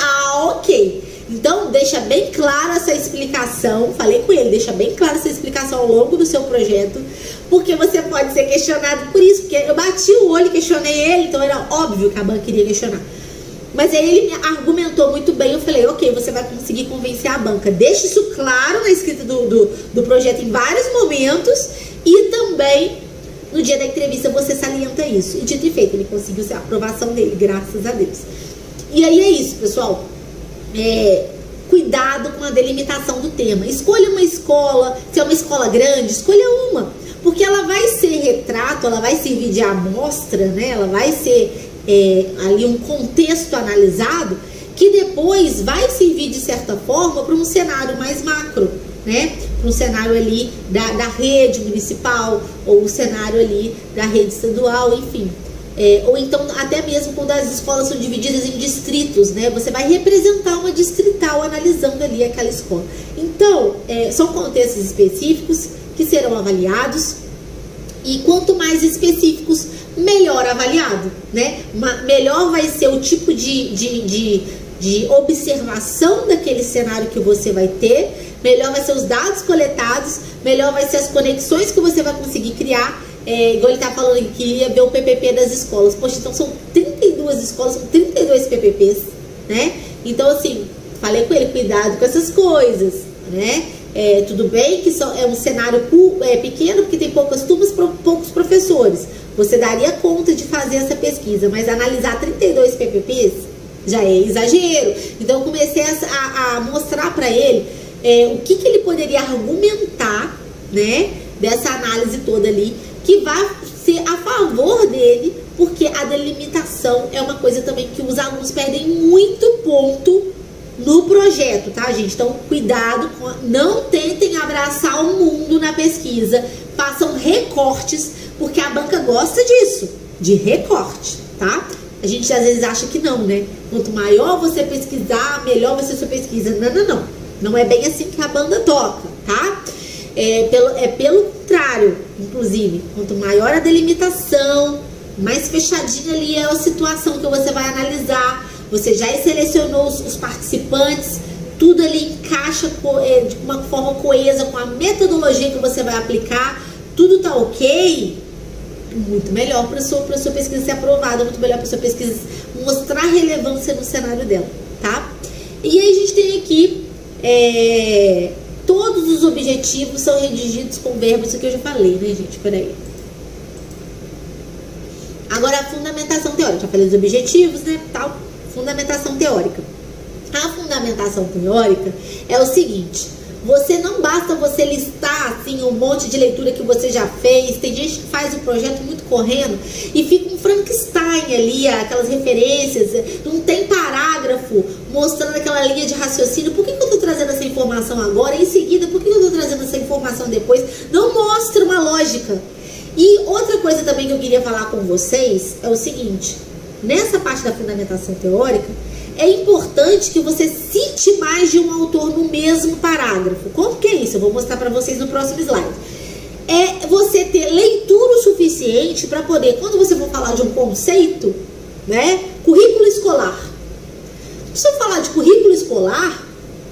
ok, então deixa bem clara essa explicação, falei com ele, deixa bem clara essa explicação ao longo do seu projeto, porque você pode ser questionado por isso, porque eu bati o olho e questionei ele, então era óbvio que a banca iria questionar. Mas aí ele me argumentou muito bem, eu falei, ok, você vai conseguir convencer a banca. Deixe isso claro na escrita do projeto em vários momentos e também no dia da entrevista você salienta isso. E dito e feito, ele conseguiu a aprovação dele, graças a Deus. E aí é isso, pessoal. Cuidado com a delimitação do tema. Escolha uma escola, se é uma escola grande, escolha uma. Porque ela vai ser retrato, ela vai servir de amostra, né? Ela vai ser ali um contexto analisado que depois vai servir de certa forma para um cenário mais macro, né? Para um cenário ali da rede municipal ou o cenário ali da rede estadual, enfim. Ou então até mesmo quando as escolas são divididas em distritos, né? Você vai representar uma distrital analisando ali aquela escola. Então, são contextos específicos que serão avaliados e quanto mais específicos, melhor avaliado, né? Melhor vai ser o tipo de observação daquele cenário que você vai ter, melhor vai ser os dados coletados, melhor vai ser as conexões que você vai conseguir criar. Igual ele tá falando que ia ver o PPP das escolas. Poxa, então são 32 escolas, são 32 PPPs, né? Então, assim, falei com ele, cuidado com essas coisas, né? Tudo bem que é um cenário pequeno, porque tem poucas turmas, poucos professores. Você daria conta de fazer essa pesquisa, mas analisar 32 PPPs já é exagero. Então, eu comecei a mostrar para ele o que ele poderia argumentar, né, dessa análise toda ali, que vai ser a favor dele, porque a delimitação é uma coisa também que os alunos perdem muito ponto no projeto, tá, gente? Então, cuidado, não tentem abraçar o mundo na pesquisa, façam recortes, porque a banca gosta disso, de recorte, tá? A gente às vezes acha que não, né? Quanto maior você pesquisar, melhor vai ser a sua pesquisa. Não. Não é bem assim que a banda toca, tá? Pelo contrário, inclusive, quanto maior a delimitação, mais fechadinha ali é a situação que você vai analisar. Você já selecionou os participantes, tudo ali encaixa de uma forma coesa com a metodologia que você vai aplicar, tudo tá ok, muito melhor para sua pesquisa ser aprovada, muito melhor para sua pesquisa mostrar relevância no cenário dela, tá? E aí a gente tem aqui todos os objetivos são redigidos com verbos, isso aqui eu já falei, né, gente? Peraí. Agora a fundamentação teórica, já falei dos objetivos, né, tal, fundamentação teórica. A fundamentação teórica é o seguinte: não basta você listar assim um monte de leitura que você já fez. Tem gente que faz o projeto muito correndo e fica um Frankenstein ali, aquelas referências, não tem parágrafo mostrando aquela linha de raciocínio. Por que eu tô trazendo essa informação agora? E em seguida, por que eu tô trazendo essa informação depois? Não mostra uma lógica. E outra coisa também que eu queria falar com vocês é o seguinte: nessa parte da fundamentação teórica, é importante que você cite mais de um autor no mesmo parágrafo. Como que é isso? Eu vou mostrar para vocês no próximo slide. É você ter leitura o suficiente para poder, quando você for falar de um conceito, né, currículo escolar. Se eu falar de currículo escolar,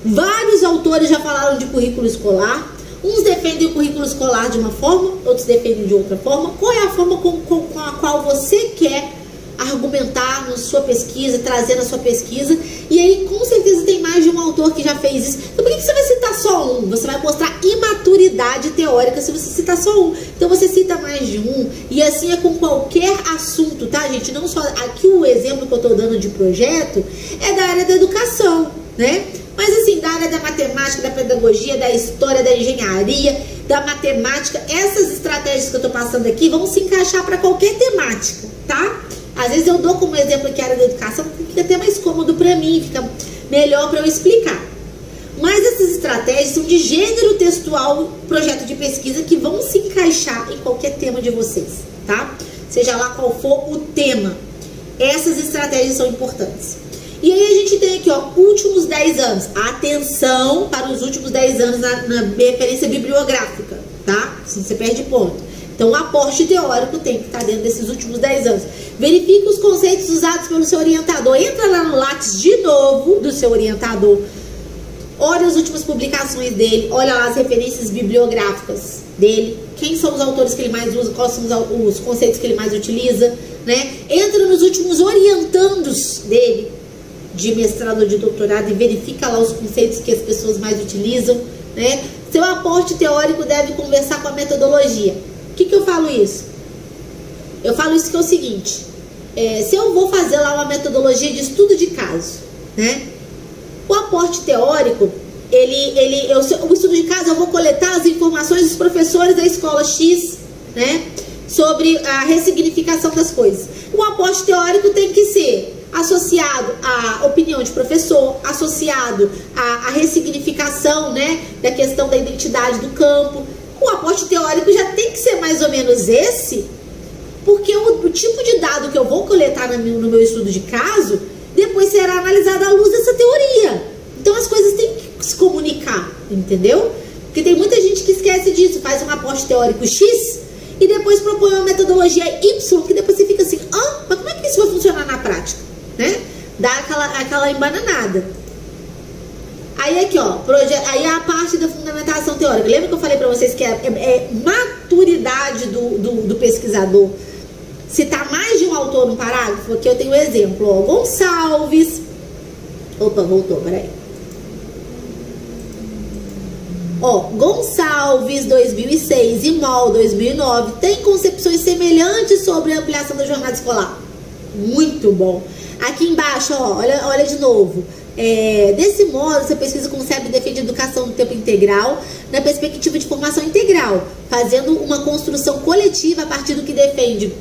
vários autores já falaram de currículo escolar. Uns defendem o currículo escolar de uma forma, outros defendem de outra forma. Qual é a forma com a qual você quer argumentar na sua pesquisa, trazer na sua pesquisa. E aí, com certeza, tem mais de um autor que já fez isso. Então, por que você vai citar só um? Você vai mostrar imaturidade teórica se você citar só um. Então, você cita mais de um. E assim é com qualquer assunto, tá, gente? Não só... Aqui o exemplo que eu tô dando de projeto é da área da educação, né? Mas assim, da área da matemática, da pedagogia, da história, da engenharia, da matemática, essas estratégias que eu tô passando aqui vão se encaixar para qualquer temática, tá? Às vezes eu dou como exemplo aqui a área da educação, porque fica até mais cômodo para mim, fica melhor para eu explicar. Mas essas estratégias são de gênero textual, projeto de pesquisa, que vão se encaixar em qualquer tema de vocês, tá? Seja lá qual for o tema, essas estratégias são importantes. E aí a gente tem aqui, ó, últimos 10 anos. Atenção para os últimos 10 anos na referência bibliográfica, tá? Senão você perde ponto. Então o aporte teórico tem que estar dentro desses últimos 10 anos. Verifique os conceitos usados pelo seu orientador. Entra lá no Lattes de novo do seu orientador. Olha as últimas publicações dele. Olha lá as referências bibliográficas dele. Quem são os autores que ele mais usa? Quais são os conceitos que ele mais utiliza, né? Entra nos últimos orientandos dele, de mestrado ou de doutorado, e verifica lá os conceitos que as pessoas mais utilizam, né? Seu aporte teórico deve conversar com a metodologia. O que eu falo isso? Eu falo isso que é o seguinte, se eu vou fazer lá uma metodologia de estudo de caso, né? O aporte teórico, o estudo de caso, eu vou coletar as informações dos professores da escola X, né? Sobre a ressignificação das coisas. O aporte teórico tem que ser associado à opinião de professor, associado à ressignificação, né, da questão da identidade do campo. O aporte teórico já tem que ser mais ou menos esse, porque o tipo de dado que eu vou coletar no meu estudo de caso, depois será analisado à luz dessa teoria. Então as coisas têm que se comunicar, entendeu? Porque tem muita gente que esquece disso, faz um aporte teórico X e depois propõe uma metodologia Y, que depois você fica assim, mas como é que isso vai funcionar na prática? Né? Dá aquela embananada. Aí aqui, ó, aí a parte da fundamentação teórica. Lembra que eu falei pra vocês que é maturidade do pesquisador citar mais de um autor num parágrafo? Aqui eu tenho um exemplo, ó, Gonçalves. Opa, voltou, peraí. Ó, Gonçalves, 2006, e Moll, 2009, tem concepções semelhantes sobre a ampliação da jornada escolar. Muito bom. Aqui embaixo, ó, olha de novo. Desse modo, essa pesquisa concebe e defende a educação do tempo integral na perspectiva de formação integral, fazendo uma construção coletiva a partir do que defende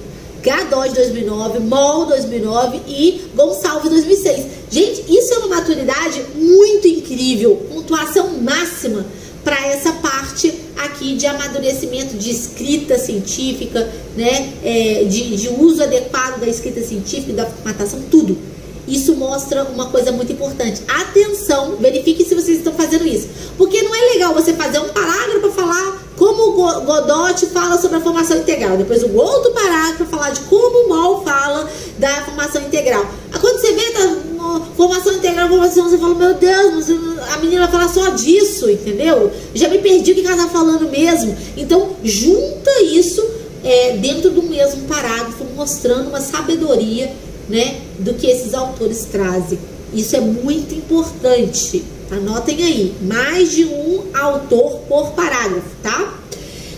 Gadot, 2009, Moll, 2009 e Gonçalves, 2006. Gente, isso é uma maturidade muito incrível, pontuação máxima para essa parte aqui de amadurecimento de escrita científica, né, de uso adequado da escrita científica, da formatação, tudo. Isso mostra uma coisa muito importante. Atenção, verifique se vocês estão fazendo isso. Porque não é legal você fazer um parágrafo para falar como o Gadot fala sobre a formação integral. Depois um outro parágrafo para falar de como o Moll fala da formação integral. Quando você vê formação integral, você fala, meu Deus, a menina vai falar só disso, entendeu? Já me perdi o que ela tá falando mesmo. Então, junta isso dentro do mesmo parágrafo, mostrando uma sabedoria, né, do que esses autores trazem. Isso é muito importante. Anotem aí, mais de um autor por parágrafo, tá?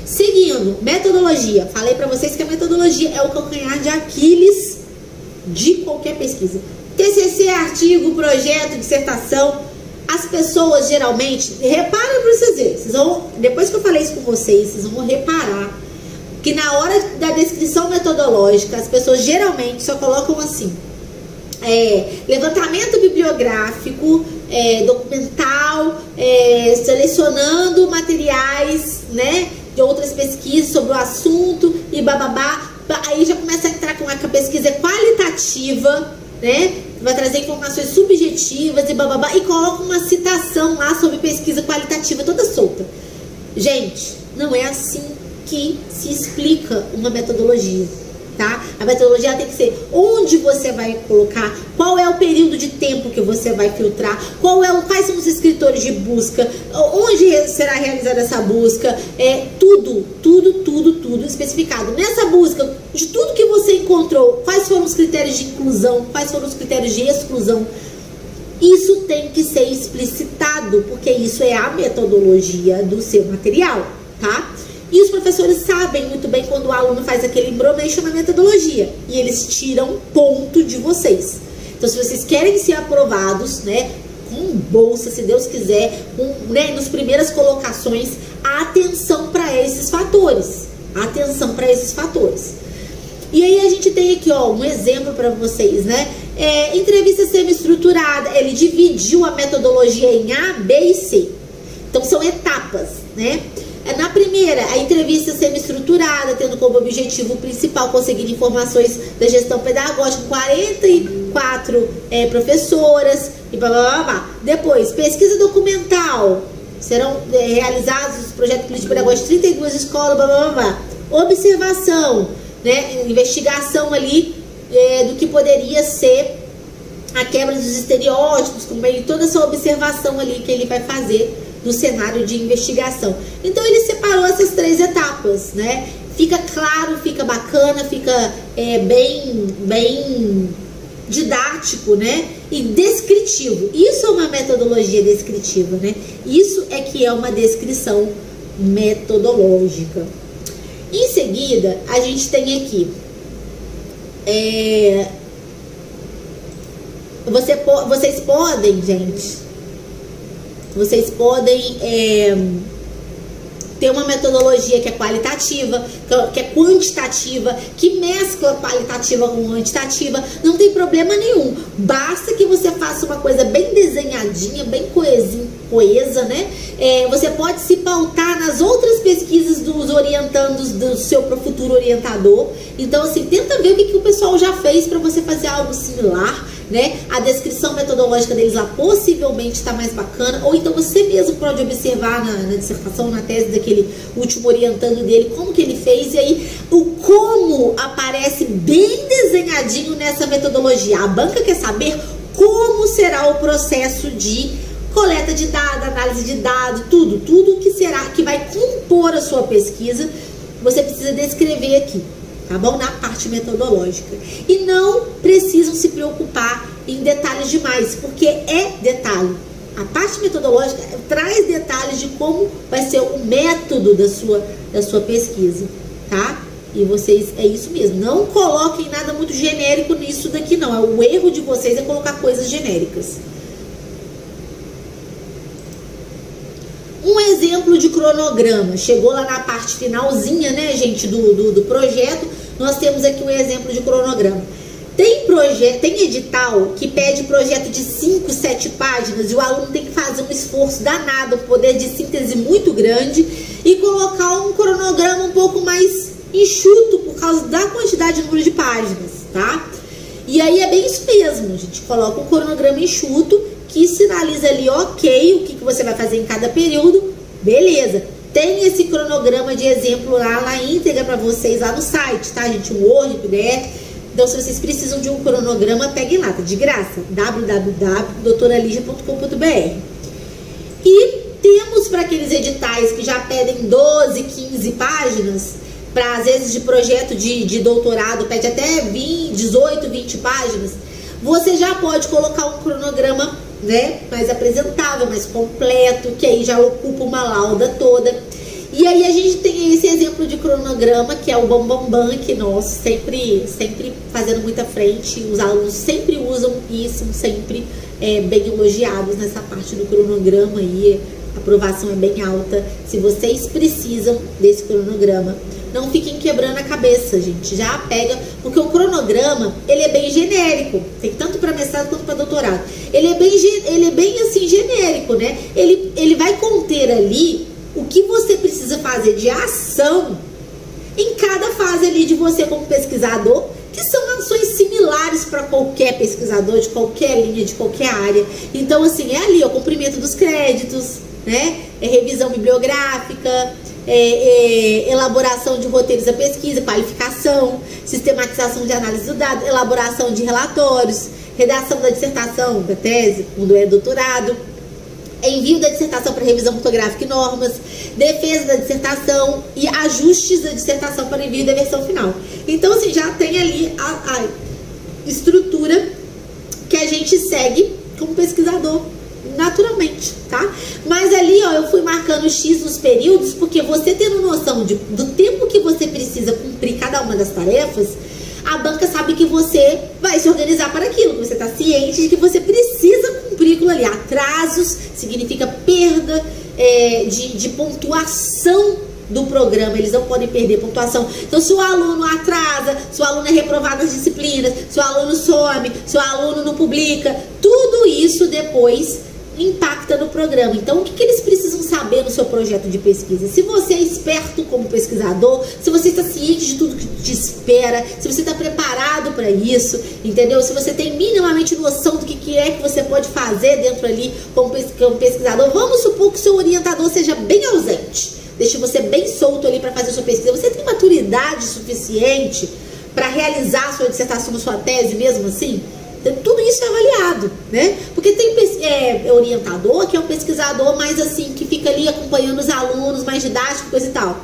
Seguindo, metodologia. Falei pra vocês que a metodologia é o calcanhar de Aquiles de qualquer pesquisa. TCC, artigo, projeto, dissertação. As pessoas geralmente, reparem pra vocês verem, depois que eu falei isso com vocês vão reparar que na hora da descrição metodológica, as pessoas geralmente só colocam assim, levantamento bibliográfico, documental, selecionando materiais, né, de outras pesquisas sobre o assunto e bababá. Aí já começa a entrar com a pesquisa qualitativa, né, vai trazer informações subjetivas e bababá, e coloca uma citação lá sobre pesquisa qualitativa toda solta. Gente, não é assim que se explica uma metodologia, tá? A metodologia tem que ser onde você vai colocar, qual é o período período de tempo que você vai filtrar, quais são os escritores de busca, onde será realizada essa busca, tudo especificado. Nessa busca, de tudo que você encontrou, quais foram os critérios de inclusão, quais foram os critérios de exclusão. Isso tem que ser explicitado, porque isso é a metodologia do seu material, tá? E os professores sabem muito bem quando o aluno faz aquele embromation na metodologia, e eles tiram ponto de vocês. Então, se vocês querem ser aprovados, né, com bolsa, se Deus quiser, nas primeiras colocações, atenção para esses fatores. Atenção para esses fatores. E aí a gente tem aqui, ó, um exemplo para vocês, né? Entrevista semi-estruturada, ele dividiu a metodologia em A, B e C. Então são etapas, né? Na primeira, a entrevista semi-estruturada, tendo como objetivo principal conseguir informações da gestão pedagógica, 44 professoras e blá, blá, blá, blá. Depois, pesquisa documental, serão realizados os projetos político-pedagógicos de 32 escolas, blá, blá, blá, blá. Observação, né? Investigação ali do que poderia ser a quebra dos estereótipos, como ele, toda essa observação ali que ele vai fazer do cenário de investigação. Então ele separou essas 3 etapas, né? Fica claro, fica bacana, fica bem didático, né? E descritivo. Isso é uma metodologia descritiva, né? Isso é que é uma descrição metodológica. Em seguida, a gente tem aqui vocês podem, gente, vocês podem ter uma metodologia que é qualitativa, que é quantitativa, que mescla qualitativa com quantitativa, não tem problema nenhum. Basta que você faça uma coisa bem desenhadinha, bem coesa, né? Você pode se pautar nas outras pesquisas dos orientandos do seu futuro orientador. Então, assim, tenta ver o que o pessoal já fez para você fazer algo similar, né? A descrição metodológica deles lá possivelmente está mais bacana, ou então você mesmo pode observar na dissertação, na tese daquele último orientando dele, como que ele fez, e aí o como aparece bem desenhadinho nessa metodologia. A banca quer saber como será o processo de coleta de dados, análise de dados, tudo que será, que vai compor a sua pesquisa, você precisa descrever aqui, tá bom? Na parte metodológica. E não precisam se preocupar em detalhes demais, porque é detalhe. A parte metodológica traz detalhes de como vai ser o método da sua pesquisa, tá? E vocês, é isso mesmo, não coloquem nada muito genérico nisso daqui não. O erro de vocês é colocar coisas genéricas. Um exemplo de cronograma, chegou lá na parte finalzinha, né, gente, do projeto, nós temos aqui um exemplo de cronograma. Tem edital que pede projeto de 5, 7 páginas e o aluno tem que fazer um esforço danado, um poder de síntese muito grande e colocar um cronograma um pouco mais enxuto por causa da quantidade de número de páginas, tá? E aí é bem isso mesmo, a gente coloca um cronograma enxuto que sinaliza ali, ok, o que você vai fazer em cada período, beleza. Tem esse cronograma de exemplo lá na íntegra para vocês lá no site, tá, gente? Um Word, PDF. Então, se vocês precisam de um cronograma, peguem lá, tá de graça, www.doutoraligia.com.br. E temos para aqueles editais que já pedem 12, 15 páginas, para às vezes de projeto de doutorado, pede até 18, 20 páginas, você já pode colocar um cronograma, né, mais apresentável, mais completo, que aí já ocupa uma lauda toda. E aí a gente tem esse exemplo de cronograma, que é o Bambambam, que nós sempre fazendo muita frente, os alunos sempre usam e são sempre bem elogiados nessa parte do cronograma, e a aprovação é bem alta. Se vocês precisam desse cronograma, não fiquem quebrando a cabeça, gente, já pega, porque o cronograma, ele é bem genérico, tem tanto para mestrado quanto para doutorado, ele é bem assim, genérico, né, ele vai conter ali o que você precisa fazer de ação em cada fase ali de você como pesquisador, que são ações similares para qualquer pesquisador, de qualquer linha, de qualquer área. Então, assim, é ali o cumprimento dos créditos, né? Revisão bibliográfica, elaboração de roteiros da pesquisa, qualificação, sistematização de análise do dado, elaboração de relatórios, redação da dissertação, da tese, quando é doutorado, envio da dissertação para revisão ortográfica e normas, defesa da dissertação e ajustes da dissertação para envio da versão final. Então, assim, já tem ali a estrutura que a gente segue como pesquisador, naturalmente, tá? Mas ali, ó, eu fui marcando X nos períodos, porque você tendo noção do tempo que você precisa cumprir cada uma das tarefas, a banca sabe que você vai se organizar para aquilo, que você está ciente de que você precisa cumprir aquilo ali. Atrasos significa perda de pontuação do programa, eles não podem perder pontuação. Então, se o aluno atrasa, se o aluno é reprovado nas disciplinas, se o aluno some, se o aluno não publica, tudo isso depois impacta no programa. Então, o que eles precisam saber no seu projeto de pesquisa? Se você é esperto como pesquisador, se você está ciente de tudo que te espera, se você está preparado para isso, entendeu? Se você tem minimamente noção do que é que você pode fazer dentro ali como pesquisador, vamos supor que o seu orientador seja bem ausente, deixe você bem solto ali para fazer a sua pesquisa. Você tem maturidade suficiente para realizar a sua dissertação, a sua tese mesmo assim? Tudo isso é avaliado, né? Porque tem orientador que é um pesquisador mais assim, que fica ali acompanhando os alunos, mais didático, coisa e tal.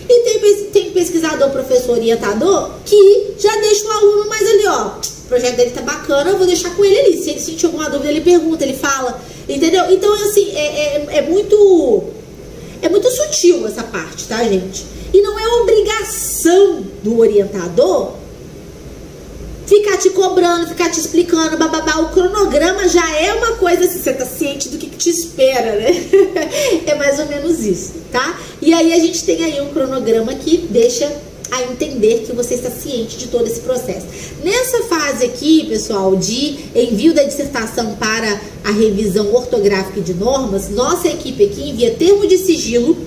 E tem pesquisador, professor, orientador, que já deixa o aluno mais ali, ó, o projeto dele tá bacana, eu vou deixar com ele ali. Se ele sentir alguma dúvida, ele pergunta, ele fala, entendeu? Então, assim, é muito sutil essa parte, tá, gente? E não é obrigação do orientador ficar te cobrando, ficar te explicando, bababá. O cronograma já é uma coisa assim, você tá ciente do que te espera, né? É mais ou menos isso, tá? E aí a gente tem aí um cronograma que deixa a entender que você está ciente de todo esse processo. Nessa fase aqui, pessoal, de envio da dissertação para a revisão ortográfica e de normas, nossa equipe aqui envia termo de sigilo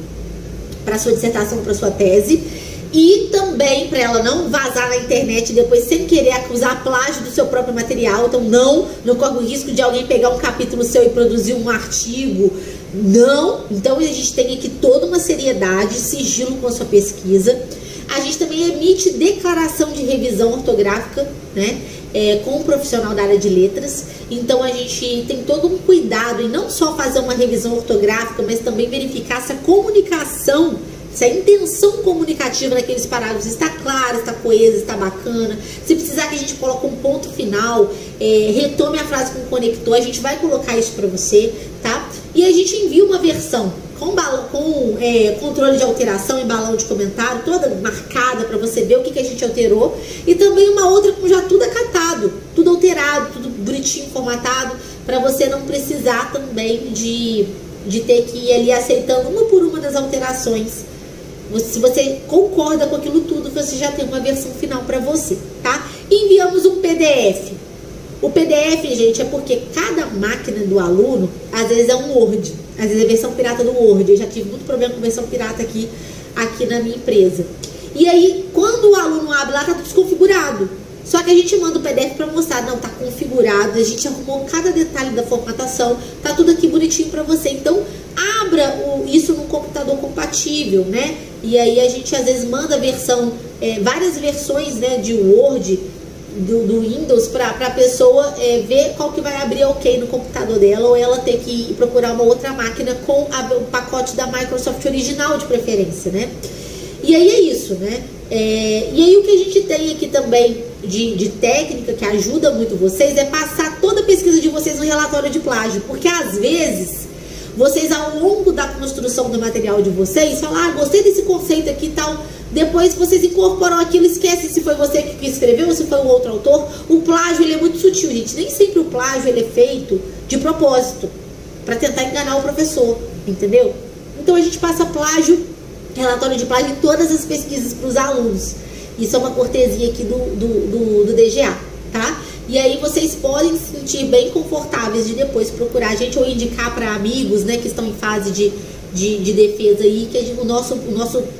para sua dissertação, para sua tese, e também para ela não vazar na internet depois sem querer acusar plágio do seu próprio material. Então não corre o risco de alguém pegar um capítulo seu e produzir um artigo. Não. Então a gente tem aqui toda uma seriedade, sigilo com a sua pesquisa. A gente também emite declaração de revisão ortográfica, né, com um profissional da área de letras. Então a gente tem todo um cuidado em não só fazer uma revisão ortográfica, mas também verificar se a comunicação, se a intenção comunicativa naqueles parágrafos está clara, está coesa, está bacana. Se precisar que a gente coloque um ponto final, retome a frase com o conector, a gente vai colocar isso para você, tá? E a gente envia uma versão com controle de alteração e balão de comentário, toda marcada para você ver o que a gente alterou. E também uma outra com já tudo acatado, tudo alterado, tudo bonitinho, formatado, para você não precisar também de ter que ir ali aceitando uma por uma das alterações. Se você concorda com aquilo tudo, você já tem uma versão final para você, tá? Enviamos um PDF. O PDF, gente, é porque cada máquina do aluno, às vezes é um Word, às vezes é a versão pirata do Word. Eu já tive muito problema com versão pirata aqui na minha empresa. E aí, quando o aluno abre lá, tá tudo desconfigurado. Só que a gente manda o PDF para mostrar, não, tá configurado, a gente arrumou cada detalhe da formatação, tá tudo aqui bonitinho para você. Então, abra isso num computador compatível, né? E aí a gente às vezes manda a versão, várias versões, né, de Word, do Windows, para a pessoa ver qual que vai abrir ok no computador dela, ou ela ter que ir procurar uma outra máquina com o pacote da Microsoft original de preferência, né? E aí é isso, né? E aí o que a gente tem aqui também de técnica que ajuda muito vocês é passar toda a pesquisa de vocês no relatório de plágio, porque às vezes vocês, ao longo da construção do material de vocês, falam, gostei desse conceito aqui e tal. Depois vocês incorporam aquilo, esquecem se foi você que escreveu ou se foi o outro autor. O plágio, ele é muito sutil, gente. Nem sempre o plágio, ele é feito de propósito, para tentar enganar o professor, entendeu? Então a gente passa plágio, relatório de plágio em todas as pesquisas para os alunos. Isso é uma cortesia aqui do DGA, tá? E aí vocês podem se sentir bem confortáveis de depois procurar a gente ou indicar para amigos, né, que estão em fase de defesa aí, que o nosso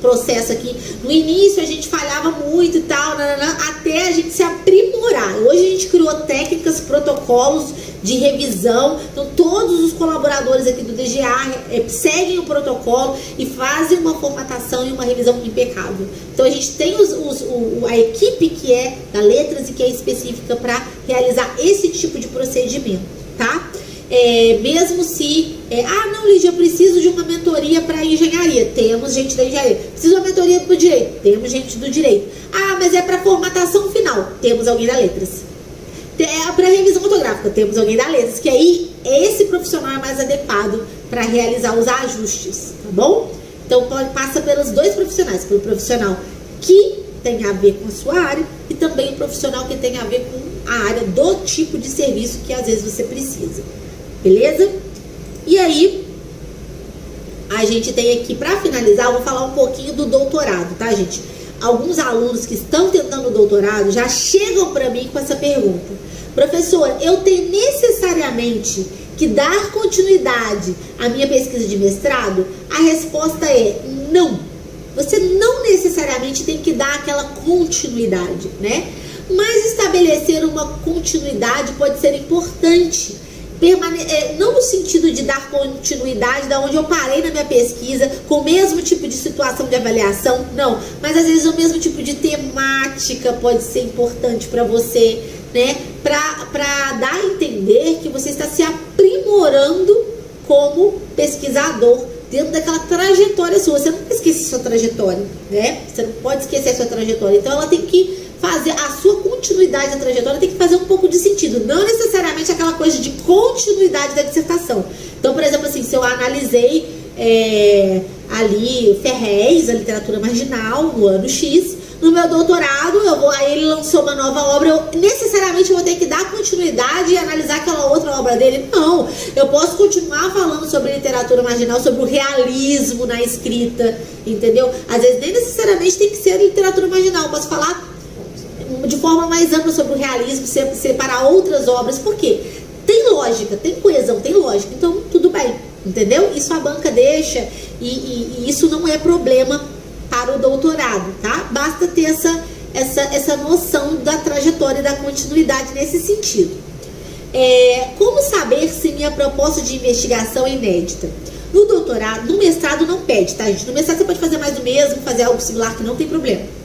processo aqui, no início a gente falhava muito e tal, até a gente se aprimorar. Hoje a gente criou técnicas, protocolos de revisão. Então todos os colaboradores aqui do DGA seguem o protocolo e fazem uma formatação e uma revisão impecável. Então a gente tem a equipe que é da letras e que é específica para realizar esse tipo de procedimento, tá? Mesmo se, não, Lídia, eu preciso de uma mentoria para engenharia, temos gente da engenharia. Preciso de uma mentoria do direito, temos gente do direito. Ah, mas é para formatação final, temos alguém da letras. Para revisão fotográfica, temos alguém da letras, que aí esse profissional é mais adequado para realizar os ajustes, tá bom? Então passa pelos dois profissionais, pelo profissional que tem a ver com a sua área e também o profissional que tem a ver com a área do tipo de serviço que às vezes você precisa. Beleza? E aí, a gente tem aqui, para finalizar, eu vou falar um pouquinho do doutorado, tá, gente? Alguns alunos que estão tentando o doutorado já chegam para mim com essa pergunta. Professor, eu tenho necessariamente que dar continuidade à minha pesquisa de mestrado? A resposta é não. Você não necessariamente tem que dar aquela continuidade, né? Mas estabelecer uma continuidade pode ser importante. Não no sentido de dar continuidade da onde eu parei na minha pesquisa, com o mesmo tipo de situação de avaliação, não, mas às vezes o mesmo tipo de temática pode ser importante para você, né, para dar a entender que você está se aprimorando como pesquisador dentro daquela trajetória sua. Você não pode esquecer sua trajetória, né, você não pode esquecer a sua trajetória, então ela tem que fazer a sua continuidade da trajetória, tem que fazer um pouco de sentido, não necessariamente aquela coisa de continuidade da dissertação. Então, por exemplo, assim, se eu analisei ali Ferrez, a literatura marginal, no ano X, no meu doutorado, aí ele lançou uma nova obra, eu necessariamente vou ter que dar continuidade e analisar aquela outra obra dele? Não, eu posso continuar falando sobre literatura marginal, sobre o realismo na escrita, entendeu? Às vezes nem necessariamente tem que ser literatura marginal, eu posso falar de forma mais ampla sobre o realismo, separar outras obras, porque tem lógica, tem coesão, tem lógica, então tudo bem, entendeu? Isso a banca deixa e isso não é problema para o doutorado, tá? Basta ter essa noção da trajetória e da continuidade nesse sentido. Como saber se minha proposta de investigação é inédita? No doutorado, no mestrado não pede, tá, gente? No mestrado você pode fazer mais do mesmo, fazer algo similar que não tem problema.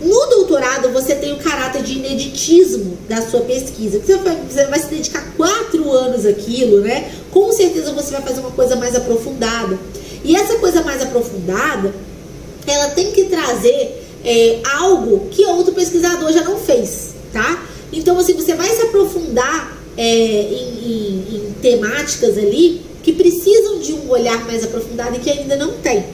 No doutorado, você tem o caráter de ineditismo da sua pesquisa. Você vai se dedicar 4 anos àquilo, né? Com certeza você vai fazer uma coisa mais aprofundada. E essa coisa mais aprofundada, ela tem que trazer algo que outro pesquisador já não fez, tá? Então, assim, você vai se aprofundar em temáticas ali que precisam de um olhar mais aprofundado e que ainda não tem.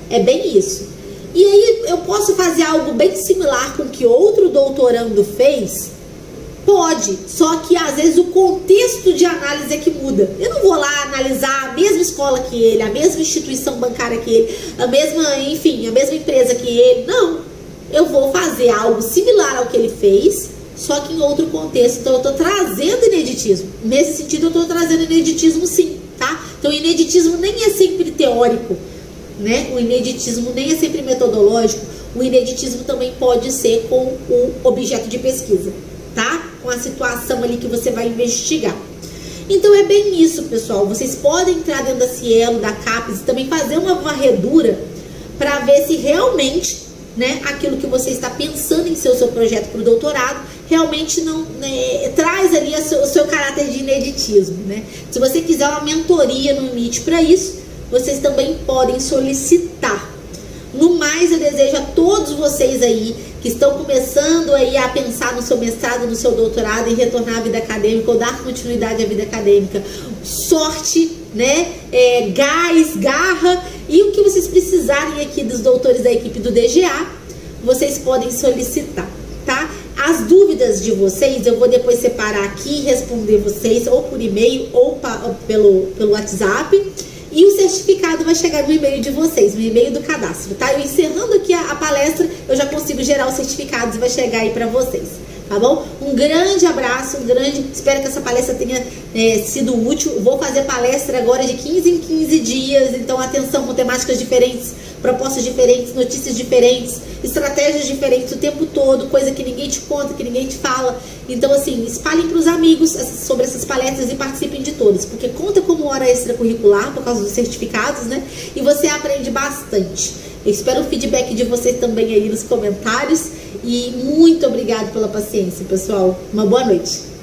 É bem isso. E aí eu posso fazer algo bem similar com o que outro doutorando fez? Pode, só que às vezes o contexto de análise é que muda. Eu não vou lá analisar a mesma escola que ele, a mesma instituição bancária que ele, a mesma empresa que ele. Não, eu vou fazer algo similar ao que ele fez, só que em outro contexto. Então eu estou trazendo ineditismo. Nesse sentido eu estou trazendo ineditismo sim, tá? Então o ineditismo nem é sempre teórico, né? O ineditismo nem é sempre metodológico. O ineditismo também pode ser com o objeto de pesquisa, tá? Com a situação ali que você vai investigar. Então é bem isso, pessoal. Vocês podem entrar dentro da Cielo, da CAPES e também fazer uma varredura para ver se realmente, né, aquilo que você está pensando em ser o seu projeto para o doutorado realmente não, né, traz ali o seu caráter de ineditismo, né? Se você quiser uma mentoria no MIT para isso, vocês também podem solicitar. No mais, eu desejo a todos vocês aí que estão começando aí a pensar no seu mestrado, no seu doutorado, em retornar à vida acadêmica ou dar continuidade à vida acadêmica, sorte, né? Gás, garra, e o que vocês precisarem aqui dos doutores da equipe do DGA, vocês podem solicitar, tá? As dúvidas de vocês eu vou depois separar aqui e responder vocês ou por e-mail ou pelo WhatsApp. E o certificado vai chegar no e-mail de vocês, no e-mail do cadastro, tá? Eu encerrando aqui a palestra, eu já consigo gerar os certificados e vai chegar aí pra vocês, tá bom? Um grande abraço, espero que essa palestra tenha sido útil. Vou fazer palestra agora de 15 em 15 dias, então atenção, com temáticas diferentes propostas diferentes, notícias diferentes, estratégias diferentes o tempo todo, coisa que ninguém te conta, que ninguém te fala. Então, assim, espalhem para os amigos sobre essas palestras e participem de todas, porque conta como hora extracurricular por causa dos certificados, né? E você aprende bastante. Eu espero o feedback de vocês também aí nos comentários e muito obrigado pela paciência, pessoal. Uma boa noite.